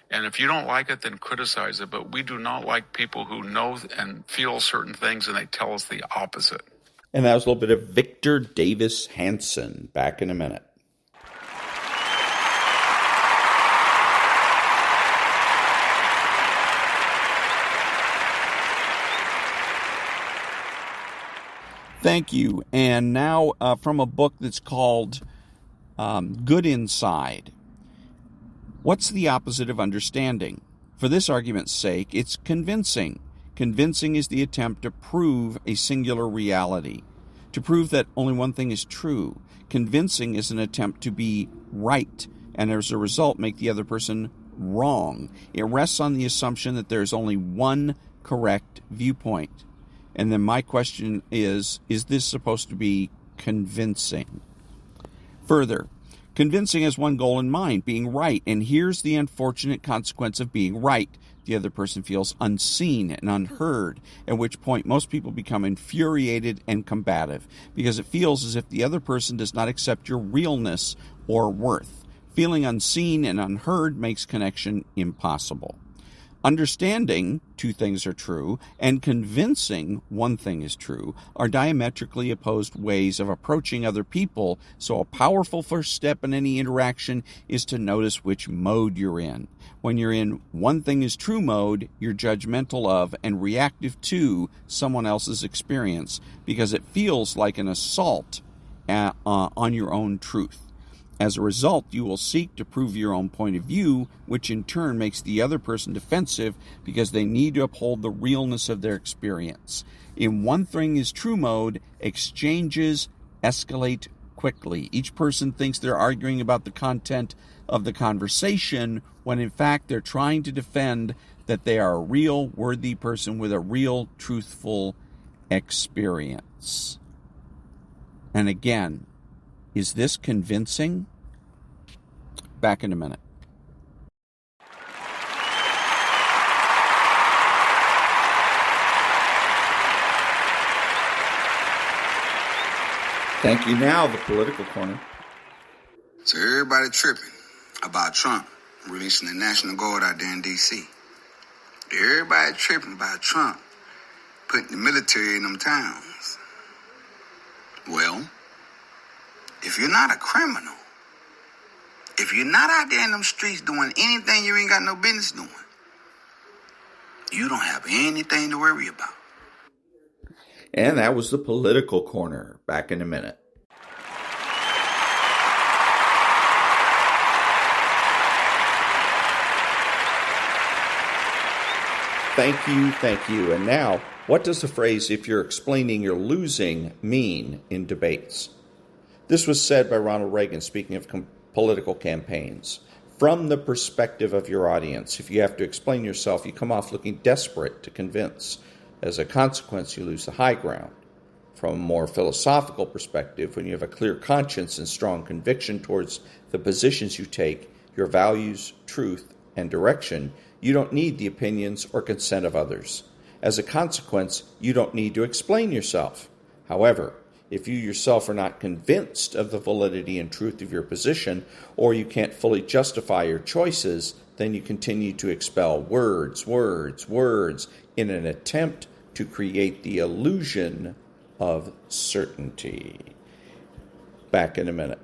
And if you don't like it, then criticize it. But we do not like people who know and feel certain things and they tell us the opposite. And that was a little bit of Victor Davis Hanson. Back in a minute. Thank you. And now from a book that's called Good Inside. What's the opposite of understanding? For this argument's sake, it's convincing. Convincing is the attempt to prove a singular reality, to prove that only one thing is true. Convincing is an attempt to be right, and as a result make the other person wrong. It rests on the assumption that there's only one correct viewpoint. And then my question is this supposed to be convincing? Further, convincing has one goal in mind, being right. And here's the unfortunate consequence of being right. The other person feels unseen and unheard, at which point most people become infuriated and combative, because it feels as if the other person does not accept your realness or worth. Feeling unseen and unheard makes connection impossible. Understanding two things are true and convincing one thing is true are diametrically opposed ways of approaching other people, so a powerful first step in any interaction is to notice which mode you're in. When you're in one thing is true mode, you're judgmental of and reactive to someone else's experience because it feels like an assault on your own truth. As a result, you will seek to prove your own point of view, which in turn makes the other person defensive because they need to uphold the realness of their experience. In one thing is true mode, exchanges escalate quickly. Each person thinks they're arguing about the content of the conversation when in fact they're trying to defend that they are a real, worthy person with a real, truthful experience. And again, is this convincing? Back in a minute. Thank you. Now, the political corner. So everybody tripping about Trump releasing the National Guard out there in D.C. Everybody tripping about Trump putting the military in them towns. Well, if you're not a criminal, if you're not out there in them streets doing anything you ain't got no business doing, you don't have anything to worry about. And that was the political corner. Back in a minute. Thank you. And now, what does the phrase, if you're explaining you're losing, mean in debates? This was said by Ronald Reagan, speaking of political campaigns. From the perspective of your audience, if you have to explain yourself, you come off looking desperate to convince. As a consequence, you lose the high ground. From a more philosophical perspective, when you have a clear conscience and strong conviction towards the positions you take, your values, truth, and direction, you don't need the opinions or consent of others. As a consequence, you don't need to explain yourself. However, if you yourself are not convinced of the validity and truth of your position, or you can't fully justify your choices, then you continue to expel words in an attempt to create the illusion of certainty. Back in a minute.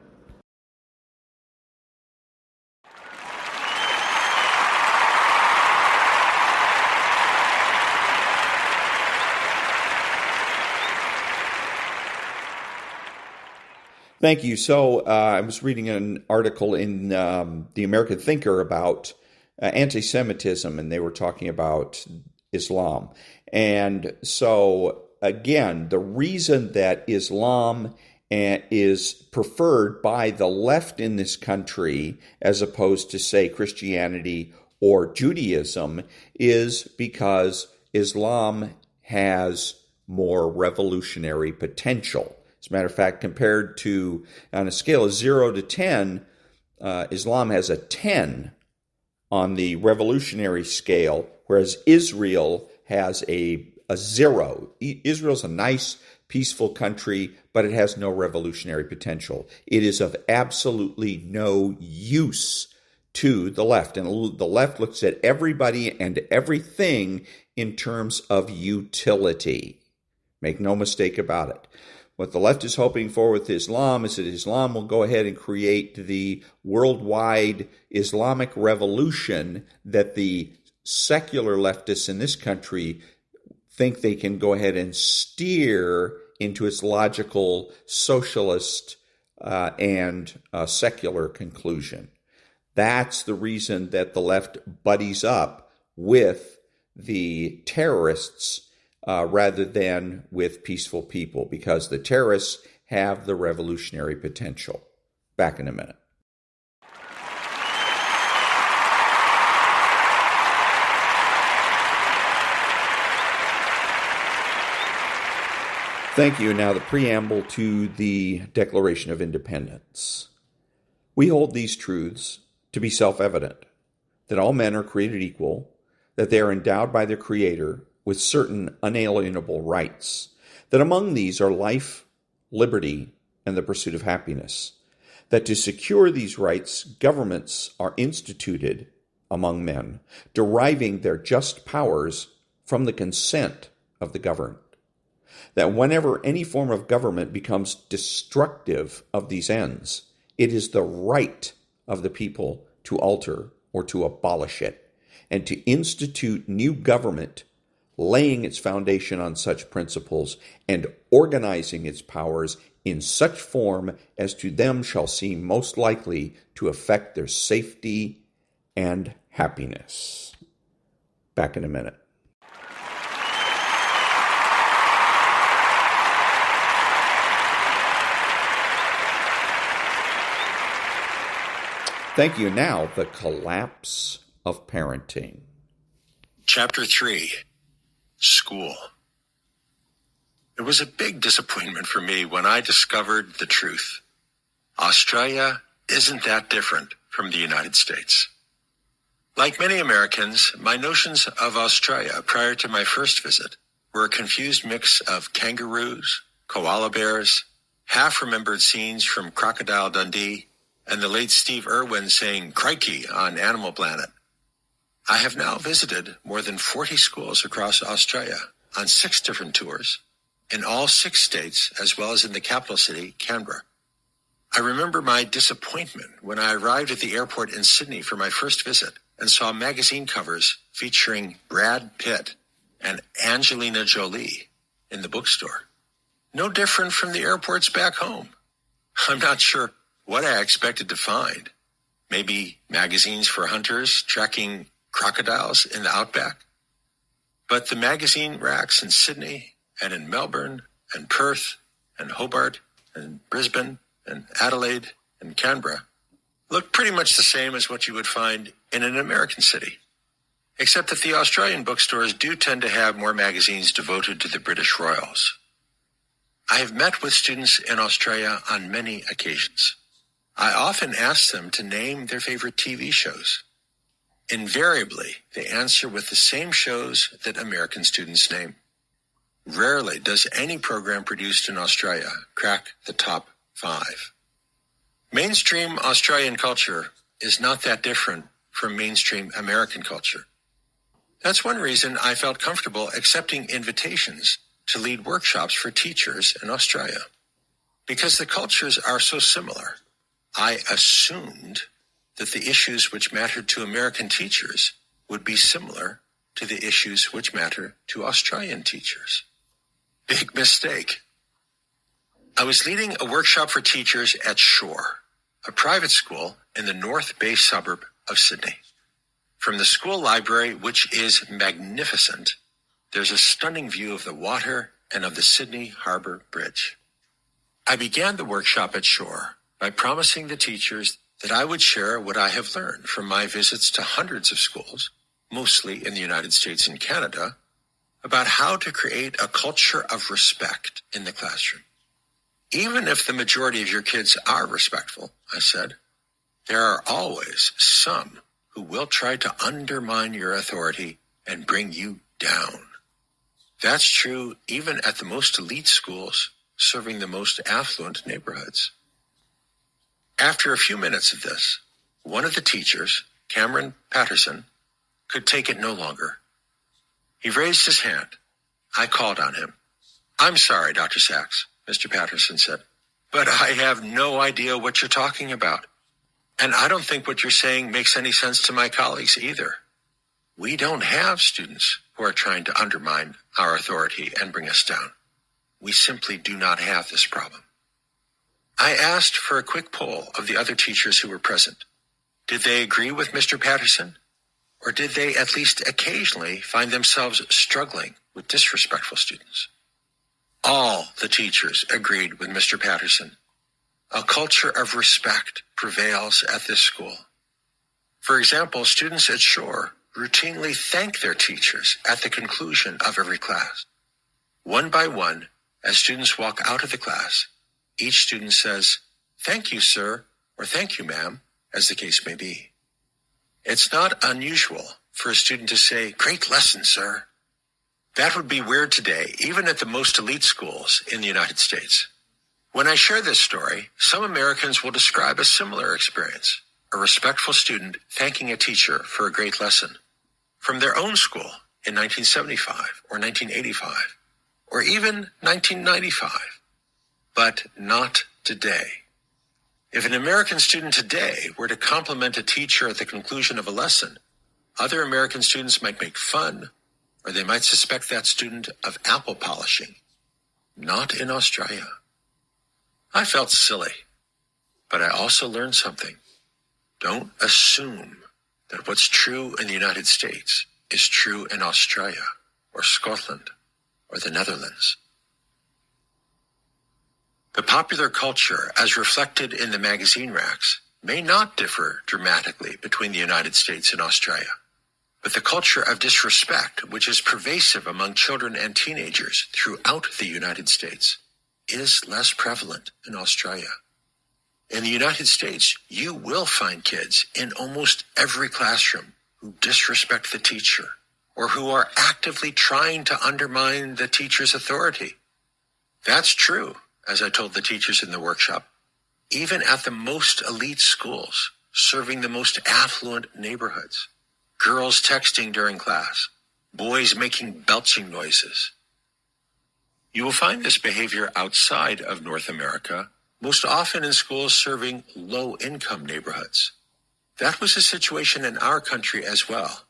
Thank you. So I was reading an article in the American Thinker about anti-Semitism, and they were talking about Islam. And so, again, the reason that Islam is preferred by the left in this country as opposed to, say, Christianity or Judaism is because Islam has more revolutionary potential. As a matter of fact, compared to, on a scale of 0 to 10, Islam has a 10 on the revolutionary scale, whereas Israel has a zero. Israel's a nice, peaceful country, but it has no revolutionary potential. It is of absolutely no use to the left. And the left looks at everybody and everything in terms of utility. Make no mistake about it. What the left is hoping for with Islam is that Islam will go ahead and create the worldwide Islamic revolution that the secular leftists in this country think they can go ahead and steer into its logical socialist and secular conclusion. That's the reason that the left buddies up with the terrorists rather than with peaceful people, because the terrorists have the revolutionary potential. Back in a minute. Thank you. Now the preamble to the Declaration of Independence. We hold these truths to be self-evident, that all men are created equal, that they are endowed by their Creator with certain unalienable rights, that among these are life, liberty, and the pursuit of happiness, that to secure these rights, governments are instituted among men, deriving their just powers from the consent of the governed, that whenever any form of government becomes destructive of these ends, it is the right of the people to alter or to abolish it, and to institute new government, laying its foundation on such principles and organizing its powers in such form as to them shall seem most likely to affect their safety and happiness. Back in a minute. Thank you. Now, the collapse of parenting. Chapter 3, School. It was a big disappointment for me when I discovered the truth. Australia isn't that different from the United States. Like many Americans, my notions of Australia prior to my first visit were a confused mix of kangaroos, koala bears, half-remembered scenes from Crocodile Dundee, and the late Steve Irwin saying "crikey" on Animal Planet. I have now visited more than 40 schools across Australia on 6 different tours, in all 6 states, as well as in the capital city, Canberra. I remember my disappointment when I arrived at the airport in Sydney for my first visit and saw magazine covers featuring Brad Pitt and Angelina Jolie in the bookstore. No different from the airports back home. I'm not sure what I expected to find. Maybe magazines for hunters tracking crocodiles in the outback. But the magazine racks in Sydney and in Melbourne and Perth and Hobart and Brisbane and Adelaide and Canberra look pretty much the same as what you would find in an American city, except that the Australian bookstores do tend to have more magazines devoted to the British Royals. I have met with students in Australia on many occasions. I often ask them to name their favorite TV shows. Invariably, they answer with the same shows that American students name. Rarely does any program produced in Australia crack the top 5. Mainstream Australian culture is not that different from mainstream American culture. That's one reason I felt comfortable accepting invitations to lead workshops for teachers in Australia. Because the cultures are so similar, I assumed that the issues which mattered to American teachers would be similar to the issues which matter to Australian teachers. Big mistake. I was leading a workshop for teachers at Shore, a private school in the North Bay suburb of Sydney. From the school library, which is magnificent, there's a stunning view of the water and of the Sydney Harbour Bridge. I began the workshop at Shore by promising the teachers that I would share what I have learned from my visits to hundreds of schools, mostly in the United States and Canada, about how to create a culture of respect in the classroom. Even if the majority of your kids are respectful, I said, there are always some who will try to undermine your authority and bring you down. That's true even at the most elite schools serving the most affluent neighborhoods. After a few minutes of this, one of the teachers, Cameron Peterson, could take it no longer. He raised his hand. I called on him. "I'm sorry, Dr. Sachs," Mr. Peterson said, "but I have no idea what you're talking about. And I don't think what you're saying makes any sense to my colleagues either. We don't have students who are trying to undermine our authority and bring us down. We simply do not have this problem." I asked for a quick poll of the other teachers who were present. Did they agree with Mr. Peterson? Or did they at least occasionally find themselves struggling with disrespectful students? All the teachers agreed with Mr. Peterson. A culture of respect prevails at this school. For example, students at Shore routinely thank their teachers at the conclusion of every class. One by one, as students walk out of the class, each student says, "Thank you, sir," or "Thank you, ma'am," as the case may be. It's not unusual for a student to say, "Great lesson, sir." That would be weird today, even at the most elite schools in the United States. When I share this story, some Americans will describe a similar experience, a respectful student thanking a teacher for a great lesson from their own school in 1975 or 1985 or even 1995, but not today. If an American student today were to compliment a teacher at the conclusion of a lesson, other American students might make fun, or they might suspect that student of apple polishing. Not in Australia. I felt silly, but I also learned something. Don't assume that what's true in the United States is true in Australia or Scotland or the Netherlands. The popular culture, as reflected in the magazine racks, may not differ dramatically between the United States and Australia, but the culture of disrespect, which is pervasive among children and teenagers throughout the United States, is less prevalent in Australia. In the United States, you will find kids in almost every classroom who disrespect the teacher or who are actively trying to undermine the teacher's authority. That's true, as I told the teachers in the workshop, even at the most elite schools, serving the most affluent neighborhoods. Girls texting during class, boys making belching noises. You will find this behavior outside of North America, most often in schools serving low-income neighborhoods. That was the situation in our country as well,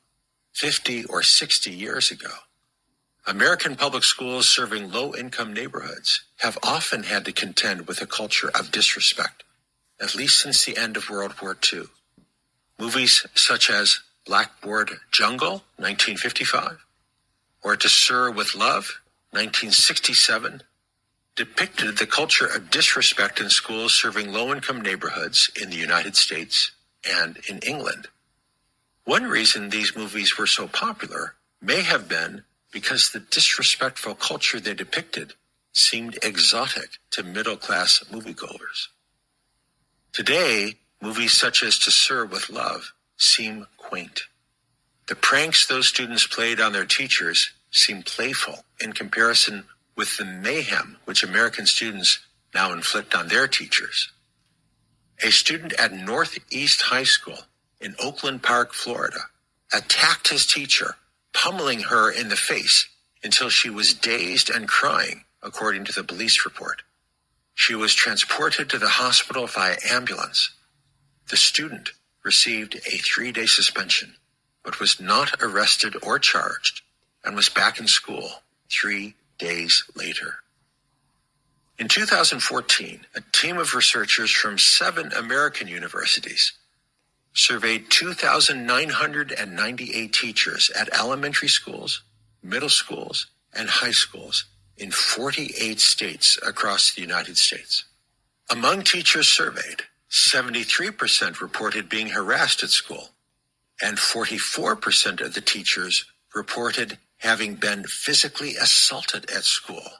50 or 60 years ago. American public schools serving low-income neighborhoods have often had to contend with a culture of disrespect, at least since the end of World War II. Movies such as Blackboard Jungle, 1955, or To Sir with Love, 1967, depicted the culture of disrespect in schools serving low-income neighborhoods in the United States and in England. One reason these movies were so popular may have been because the disrespectful culture they depicted seemed exotic to middle-class moviegoers. Today, movies such as To Sir with Love seem quaint. The pranks those students played on their teachers seem playful in comparison with the mayhem which American students now inflict on their teachers. A student at Northeast High School in Oakland Park, Florida, attacked his teacher, pummeling her in the face until she was dazed and crying, according to the police report. She was transported to the hospital via ambulance. The student received a 3-day suspension, but was not arrested or charged and was back in school 3 days later. In 2014, a team of researchers from 7 American universities surveyed 2,998 teachers at elementary schools, middle schools, and high schools in 48 states across the United States. Among teachers surveyed, 73% reported being harassed at school, and 44% of the teachers reported having been physically assaulted at school,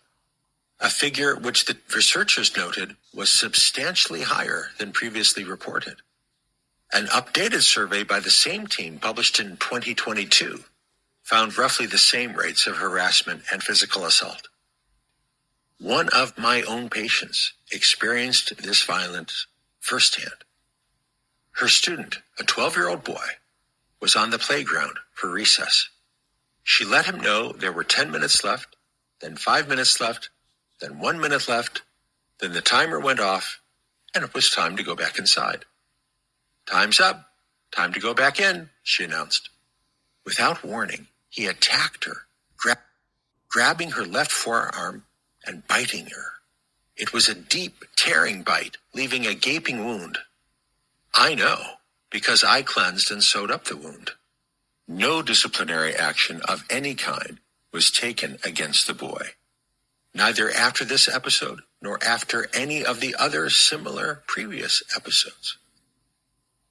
a figure which the researchers noted was substantially higher than previously reported. An updated survey by the same team published in 2022 found roughly the same rates of harassment and physical assault. One of my own patients experienced this violence firsthand. Her student, a 12-year-old boy, was on the playground for recess. She let him know there were 10 minutes left, then 5 minutes left, then 1 minute left, then the timer went off, and it was time to go back inside. "Time's up. Time to go back in," she announced. Without warning, he attacked her, grabbing her left forearm and biting her. It was a deep, tearing bite, leaving a gaping wound. I know, because I cleansed and sewed up the wound. No disciplinary action of any kind was taken against the boy, neither after this episode nor after any of the other similar previous episodes.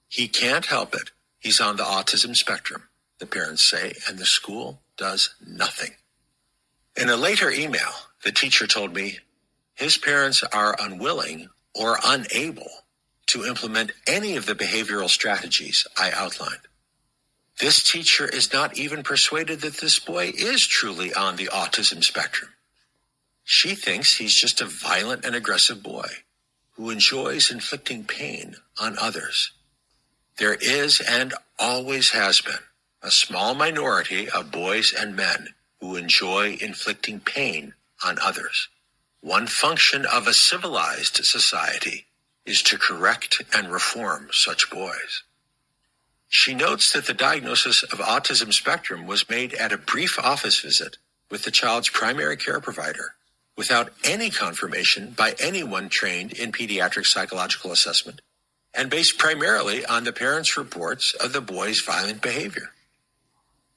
He can't help it. He's on the autism spectrum, the parents say, and the school does nothing. In a later email, the teacher told me his parents are unwilling or unable to implement any of the behavioral strategies I outlined. This teacher is not even persuaded that this boy is truly on the autism spectrum. She thinks he's just a violent and aggressive boy who enjoys inflicting pain on others. There is and always has been a small minority of boys and men who enjoy inflicting pain on others. One function of a civilized society is to correct and reform such boys. She notes that the diagnosis of autism spectrum was made at a brief office visit with the child's primary care provider, without any confirmation by anyone trained in pediatric psychological assessment, and based primarily on the parents' reports of the boy's violent behavior.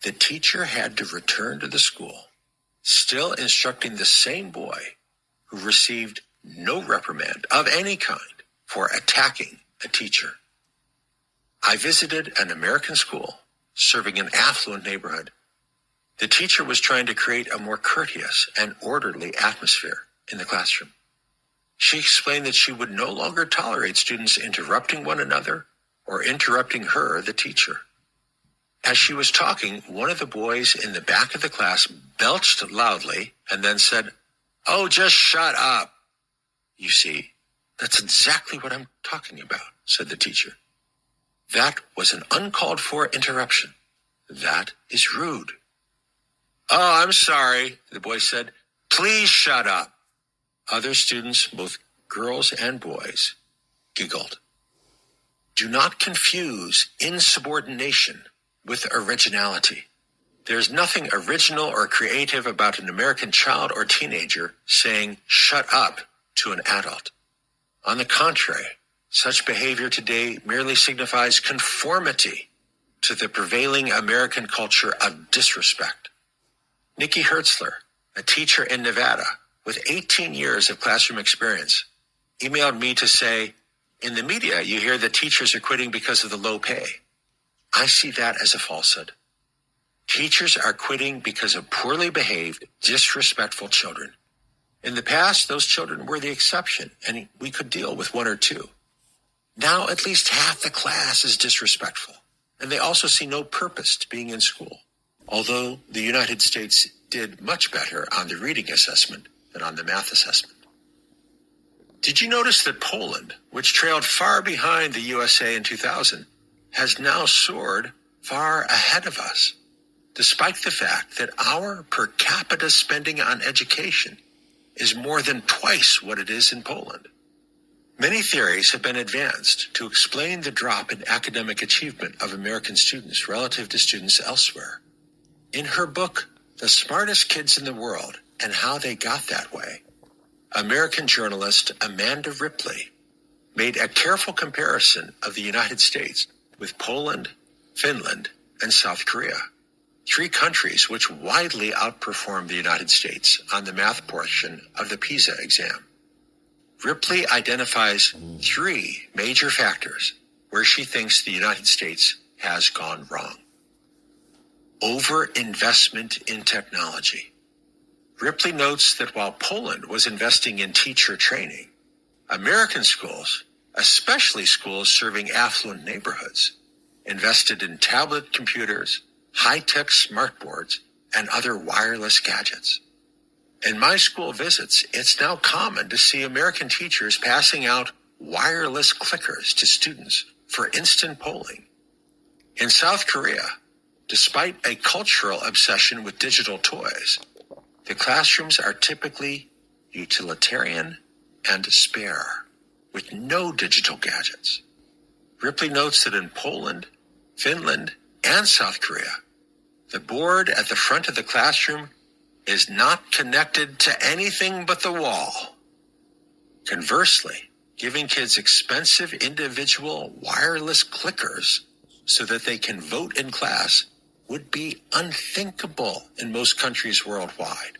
The teacher had to return to the school, still instructing the same boy who received no reprimand of any kind for attacking a teacher. I visited an American school serving an affluent neighborhood. The teacher was trying to create a more courteous and orderly atmosphere in the classroom. She explained that she would no longer tolerate students interrupting one another or interrupting her, the teacher. As she was talking, one of the boys in the back of the class belched loudly and then said, "Oh, just shut up." "You see, that's exactly what I'm talking about," said the teacher. "That was an uncalled for interruption. That is rude." "Oh, I'm sorry," the boy said. "Please shut up." Other students, both girls and boys, giggled. Do not confuse insubordination with originality. There's nothing original or creative about an American child or teenager saying "shut up" to an adult. On the contrary, such behavior today merely signifies conformity to the prevailing American culture of disrespect. Nikki Hertzler, a teacher in Nevada with 18 years of classroom experience, emailed me to say, "In the media, you hear that teachers are quitting because of the low pay. I see that as a falsehood. Teachers are quitting because of poorly behaved, disrespectful children. In the past, those children were the exception, and we could deal with one or two. Now at least half the class is disrespectful, and they also see no purpose to being in school, although the United States did much better on the reading assessment than on the math assessment." Did you notice that Poland, which trailed far behind the USA in 2000, has now soared far ahead of us, despite the fact that our per capita spending on education is more than twice what it is in Poland? Many theories have been advanced to explain the drop in academic achievement of American students relative to students elsewhere. In her book, The Smartest Kids in the World and How They Got That Way, American journalist Amanda Ripley made a careful comparison of the United States with Poland, Finland, and South Korea, three countries which widely outperform the United States on the math portion of the PISA exam. Ripley identifies three major factors where she thinks the United States has gone wrong. Overinvestment in technology. Ripley notes that while Poland was investing in teacher training, American schools, especially schools serving affluent neighborhoods, invested in tablet computers, high-tech smartboards, and other wireless gadgets. In my school visits, it's now common to see American teachers passing out wireless clickers to students for instant polling. In South Korea, despite a cultural obsession with digital toys, the classrooms are typically utilitarian and spare, with no digital gadgets. Ripley notes that in Poland, Finland, and South Korea, the board at the front of the classroom is not connected to anything but the wall. Conversely, giving kids expensive individual wireless clickers so that they can vote in class would be unthinkable in most countries worldwide.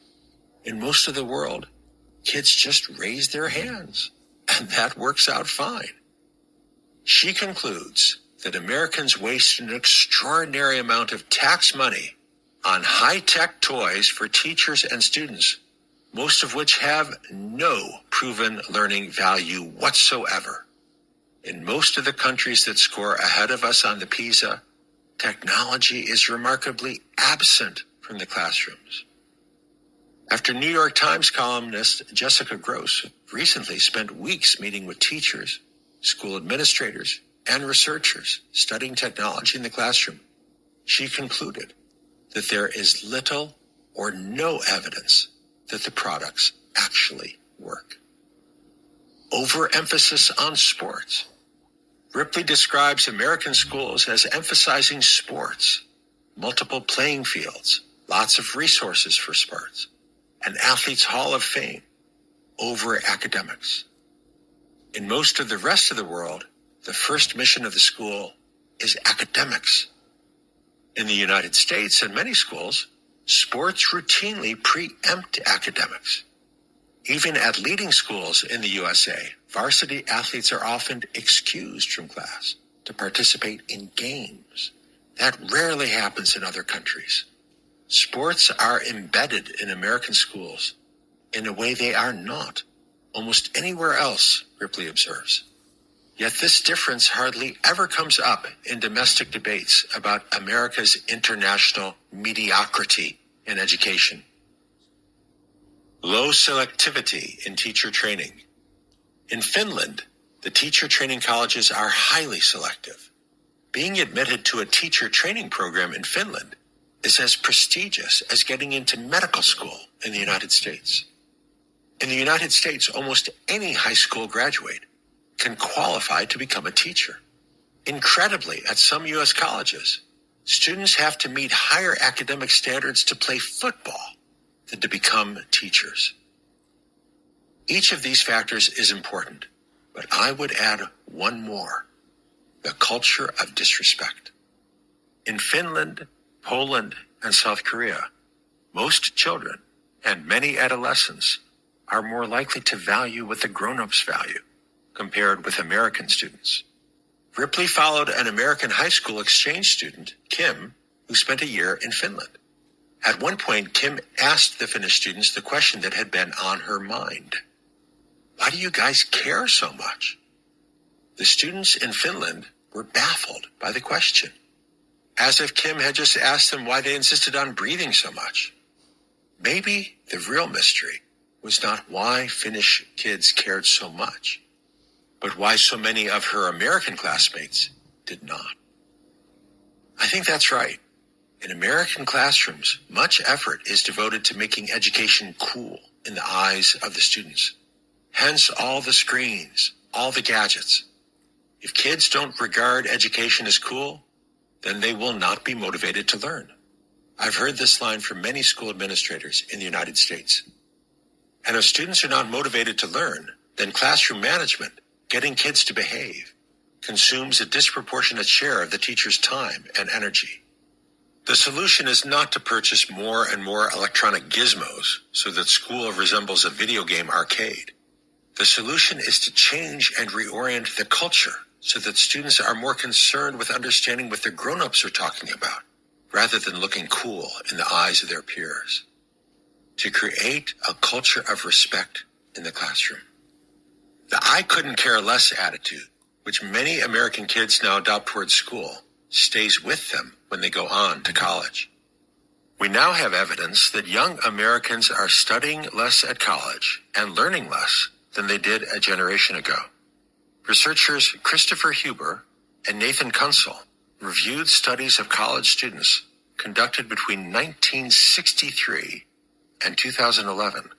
In most of the world, kids just raise their hands, and that works out fine. She concludes that Americans waste an extraordinary amount of tax money on high-tech toys for teachers and students, most of which have no proven learning value whatsoever. In most of the countries that score ahead of us on the PISA, technology is remarkably absent from the classrooms. After New York Times columnist Jessica Gross recently spent weeks meeting with teachers, school administrators, and researchers studying technology in the classroom, she concluded that there is little or no evidence that the products actually work. Overemphasis on sports. Ripley describes American schools as emphasizing sports, multiple playing fields, lots of resources for sports, an athlete's hall of fame over academics. In most of the rest of the world, the first mission of the school is academics. In the United States and many schools, sports routinely preempt academics. Even at leading schools in the USA, varsity athletes are often excused from class to participate in games. That rarely happens in other countries. Sports are embedded in American schools in a way they are not almost anywhere else, Ripley observes. Yet this difference hardly ever comes up in domestic debates about America's international mediocrity in education. Low selectivity in teacher training. In Finland, the teacher training colleges are highly selective. Being admitted to a teacher training program in Finland is as prestigious as getting into medical school in the United States. In the United States, almost any high school graduate can qualify to become a teacher. Incredibly, at some U.S. colleges, students have to meet higher academic standards to play football than to become teachers. Each of these factors is important, but I would add one more: the culture of disrespect. In Finland, Poland, and South Korea, most children and many adolescents are more likely to value what the grown-ups value compared with American students. Ripley followed an American high school exchange student, Kim, who spent a year in Finland. At one point, Kim asked the Finnish students the question that had been on her mind. Why do you guys care so much? The students in Finland were baffled by the question, as if Kim had just asked them why they insisted on breathing so much. Maybe the real mystery was not why Finnish kids cared so much, but why so many of her American classmates did not. I think that's right. In American classrooms, much effort is devoted to making education cool in the eyes of the students. Hence all the screens, all the gadgets. If kids don't regard education as cool, then they will not be motivated to learn. I've heard this line from many school administrators in the United States. And if students are not motivated to learn, then classroom management, getting kids to behave, consumes a disproportionate share of the teacher's time and energy. The solution is not to purchase more and more electronic gizmos so that school resembles a video game arcade. The solution is to change and reorient the culture so that students are more concerned with understanding what their grown-ups are talking about, rather than looking cool in the eyes of their peers. To create a culture of respect in the classroom. The I couldn't care less attitude, which many American kids now adopt towards school, stays with them when they go on to college. We now have evidence that young Americans are studying less at college and learning less than they did a generation ago. Researchers Christopher Huber and Nathan Kunsel reviewed studies of college students conducted between 1963 and 2011.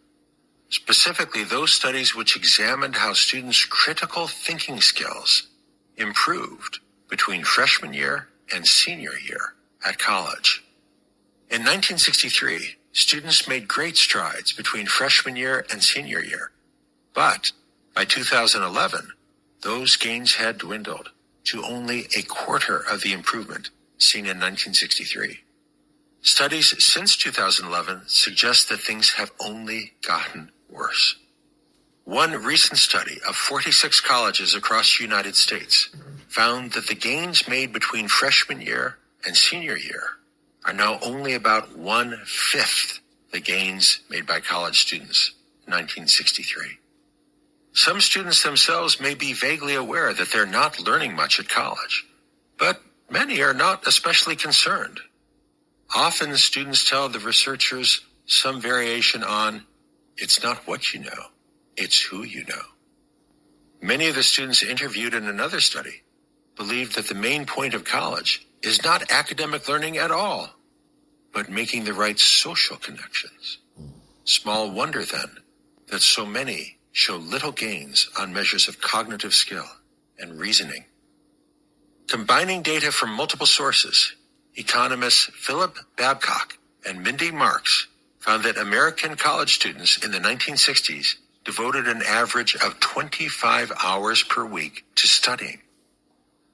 Specifically, those studies which examined how students' critical thinking skills improved between freshman year and senior year at college. In 1963, students made great strides between freshman year and senior year. But by 2011, those gains had dwindled to only a quarter of the improvement seen in 1963. Studies since 2011 suggest that things have only gotten worse. One recent study of 46 colleges across the United States found that the gains made between freshman year and senior year are now only about 1/5 the gains made by college students in 1963. Some students themselves may be vaguely aware that they're not learning much at college, but many are not especially concerned. Often students tell the researchers some variation on, "It's not what you know, it's who you know." Many of the students interviewed in another study believed that the main point of college is not academic learning at all, but making the right social connections. Small wonder, then, that so many show little gains on measures of cognitive skill and reasoning. Combining data from multiple sources, economists Philip Babcock and Mindy Marks found that American college students in the 1960s devoted an average of 25 hours per week to studying.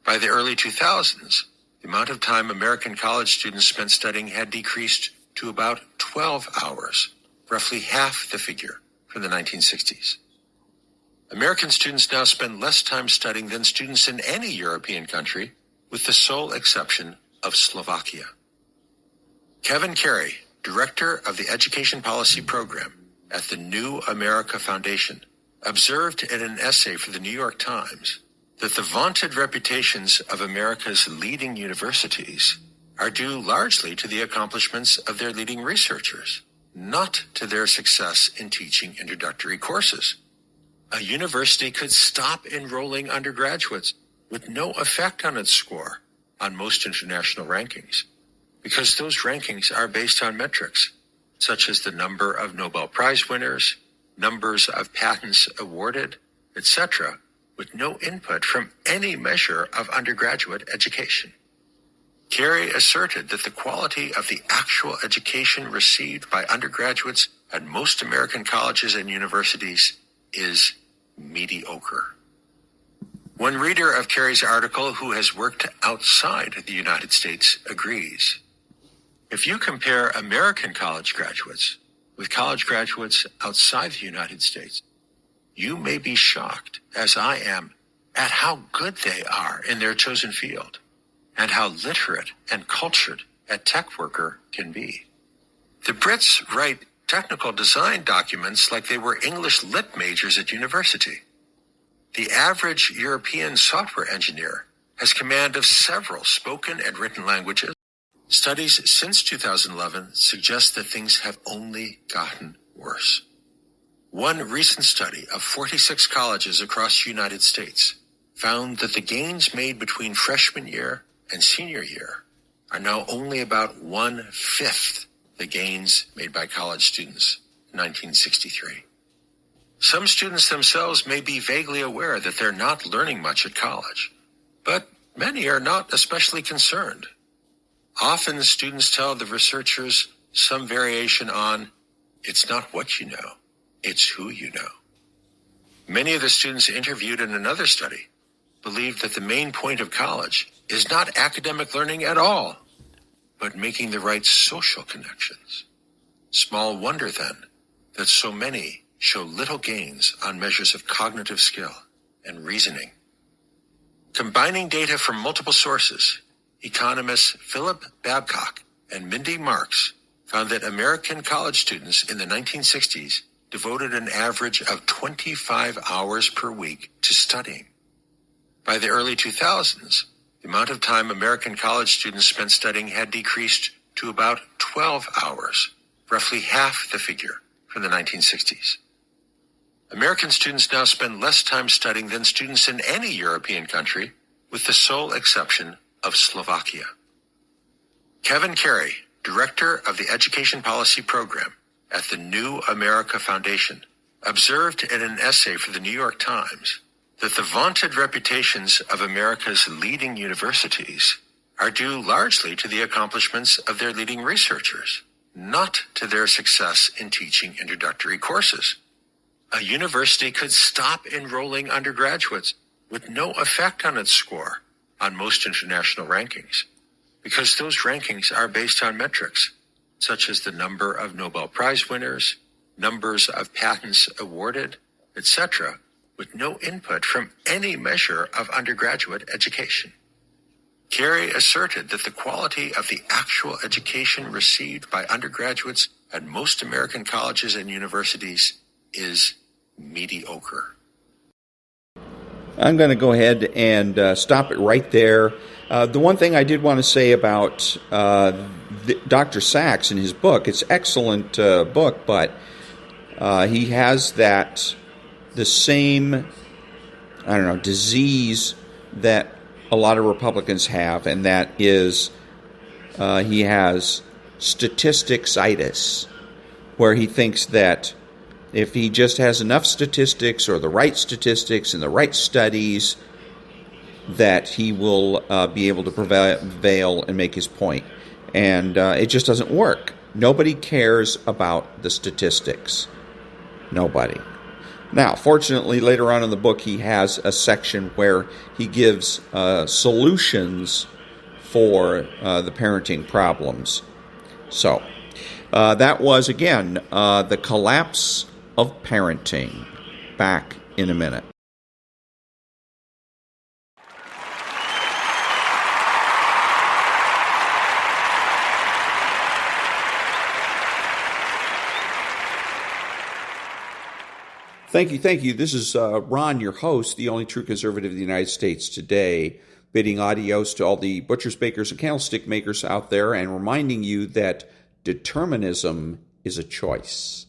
By the early 2000s, the amount of time American college students spent studying had decreased to about 12 hours, roughly half the figure from the 1960s. American students now spend less time studying than students in any European country, with the sole exception of Slovakia. Kevin Carey, director of the Education Policy Program at the New America Foundation, observed in an essay for the New York Times that the vaunted reputations of America's leading universities are due largely to the accomplishments of their leading researchers, not to their success in teaching introductory courses. A university could stop enrolling undergraduates with no effect on its score on most international rankings, because those rankings are based on metrics such as the number of Nobel Prize winners, numbers of patents awarded, etc., with no input from any measure of undergraduate education. Carey asserted that the quality of the actual education received by undergraduates at most American colleges and universities is mediocre. One reader of Carey's article who has worked outside the United States agrees. If you compare American college graduates with college graduates outside the United States, you may be shocked, as I am, at how good they are in their chosen field and how literate and cultured a tech worker can be. The Brits write technical design documents like they were English lit majors at university. The average European software engineer has command of several spoken and written languages. Studies since 2011 suggest that things have only gotten worse. One recent study of 46 colleges across the United States found that the gains made between freshman year and senior year are now only about 1/5 the gains made by college students in 1963. Some students themselves may be vaguely aware that they're not learning much at college, but many are not especially concerned. Often students tell the researchers some variation on, "It's not what you know, it's who you know." Many of the students interviewed in another study believed that the main point of college is not academic learning at all, but making the right social connections. Small wonder, then, that so many show little gains on measures of cognitive skill and reasoning. Combining data from multiple sources, economists Philip Babcock and Mindy Marks found that American college students in the 1960s devoted an average of 25 hours per week to studying. By the early 2000s, the the amount of time American college students spent studying had decreased to about 12 hours, roughly half the figure from the 1960s. American students now spend less time studying than students in any European country, with the sole exception of Slovakia. Kevin Carey, director of the Education Policy Program at the New America Foundation, observed in an essay for the New York Times that the vaunted reputations of America's leading universities are due largely to the accomplishments of their leading researchers, not to their success in teaching introductory courses. A university could stop enrolling undergraduates with no effect on its score on most international rankings, because those rankings are based on metrics such as the number of Nobel Prize winners, numbers of patents awarded, etc., with no input from any measure of undergraduate education. Carey asserted that the quality of the actual education received by undergraduates at most American colleges and universities is mediocre. I'm going to go ahead and stop it right there. The one thing I did want to say about Dr. Sachs in his book, it's an excellent book, but he has the same, disease that a lot of Republicans have, and that is he has statistics-itis, where he thinks that if he just has enough statistics or the right statistics and the right studies, that he will be able to prevail and make his point. And it just doesn't work. Nobody cares about the statistics. Nobody. Now, fortunately, later on in the book, he has a section where he gives solutions for the parenting problems. So, that was, again, The Collapse of Parenting. Back in a minute. Thank you. This is Ron, your host, the only true conservative of the United States today, bidding adios to all the butchers, bakers, and candlestick makers out there, and reminding you that determinism is a choice.